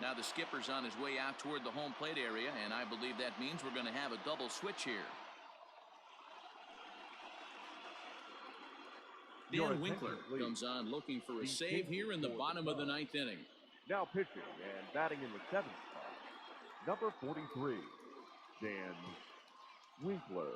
Now the skipper's on his way out toward the home plate area, and I believe that means we're going to have a double switch here. Dan Winkler comes on looking for a save here in the bottom of the ninth inning. Now pitching and batting in the seventh spot, number 43, Dan Winkler.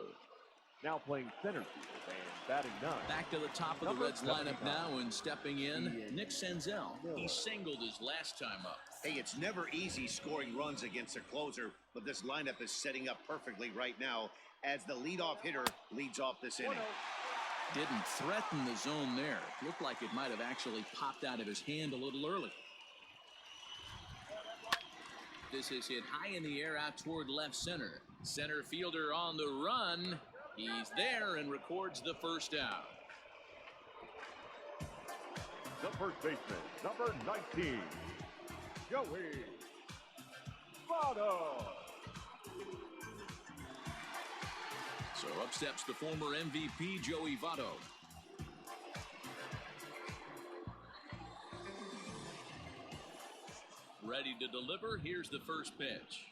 Now playing center field and batting ninth. Back to the top of the Reds lineup now, and stepping in, Nick Senzel. He singled his last time up. Hey, it's never easy scoring runs against a closer, but this lineup is setting up perfectly right now as the leadoff hitter leads off this inning. Didn't threaten the zone there. Looked like it might have actually popped out of his hand a little early. This is hit high in the air out toward left center. Center fielder on the run. He's there and records the first out. The first baseman, number 19, Joey Votto. So up steps the former MVP, Joey Votto. Ready to deliver. Here's the first pitch.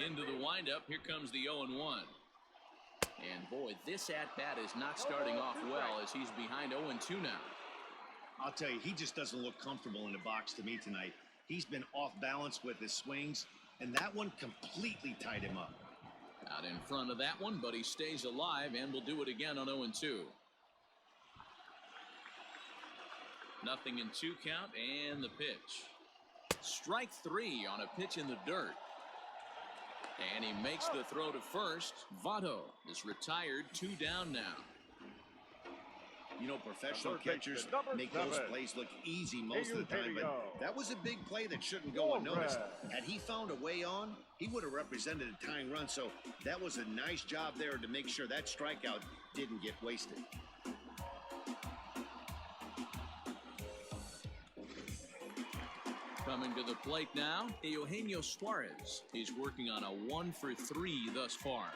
Into the windup, here comes the 0-1. And boy, this at-bat is not starting off well as he's behind 0-2 now. I'll tell you, he just doesn't look comfortable in the box to me tonight. He's been off balance with his swings, and that one completely tied him up. Out in front of that one, but he stays alive and will do it again on 0-2. Nothing in 2 count, and the pitch. Strike 3 on a pitch in the dirt. And he makes the throw to first. Votto is retired, 2 down now. You know, professional catchers make those plays look easy most of the time, but that was a big play that shouldn't go unnoticed. Had he found a way on, he would have represented a tying run, so that was a nice job there to make sure that strikeout didn't get wasted. Coming to the plate now, Eugenio Suarez. He's working on a 1-for-3 thus far.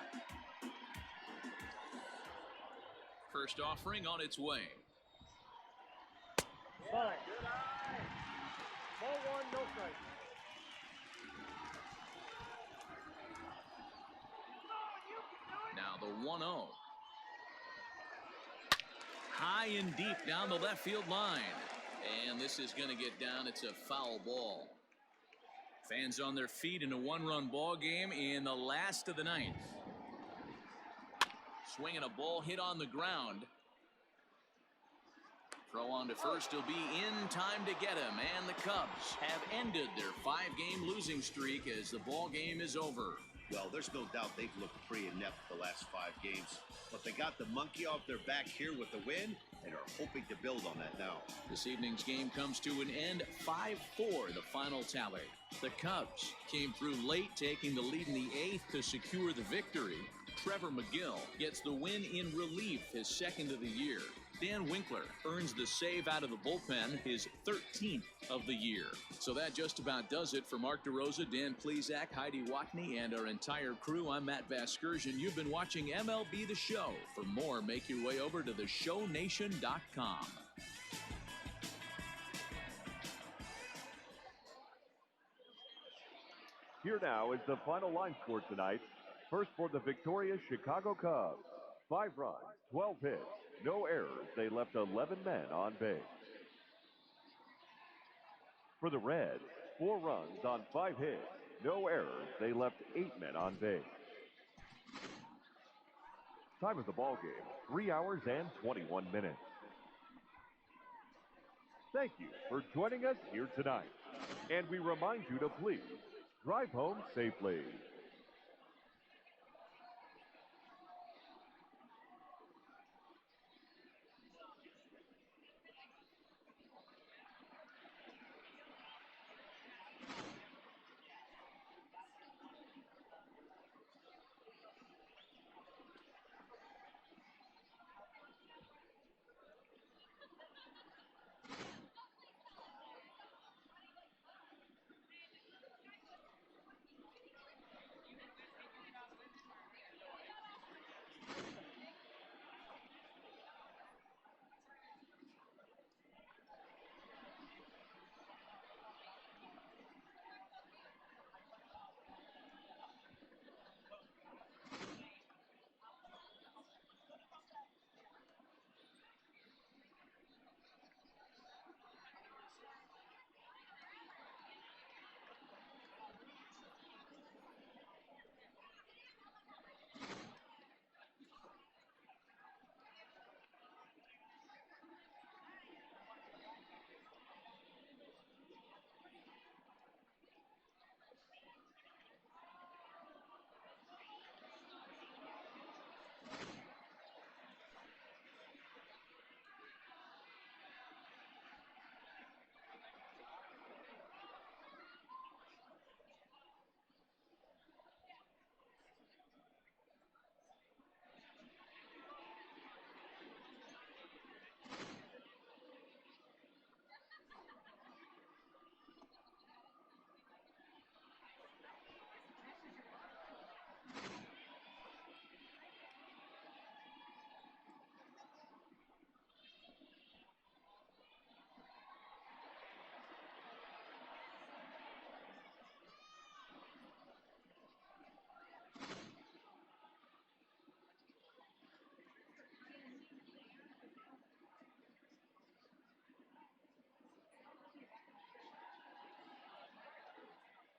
First offering on its way. Ball 1, no strike. Now the 1-0. High and deep down the left field line. And this is going to get down. It's a foul ball. Fans on their feet in a 1-run ball game in the last of the 9th. Swinging a ball hit on the ground. Throw on to first. He'll be in time to get him. And the Cubs have ended their 5-game losing streak as the ball game is over. Well, there's no doubt they've looked pretty inept the last 5 games. But they got the monkey off their back here with the win and are hoping to build on that now. This evening's game comes to an end. 5-4 the final tally. The Cubs came through late, taking the lead in the 8th to secure the victory. Trevor McGill gets the win in relief, his 2nd of the year. Dan Winkler earns the save out of the bullpen, his 13th of the year. So that just about does it for Mark DeRosa, Dan Plesac, Heidi Watney, and our entire crew. I'm Matt Vasgersian. You've been watching MLB The Show. For more, make your way over to theshownation.com. Here now is the final line score tonight. First for the victorious Chicago Cubs. 5 runs, 12 hits, no errors. They left 11 men on base. For the Reds, 4 runs on 5 hits, no errors. They left 8 men on base. Time of the ball game, 3 hours and 21 minutes. Thank you for joining us here tonight. And we remind you to please drive home safely.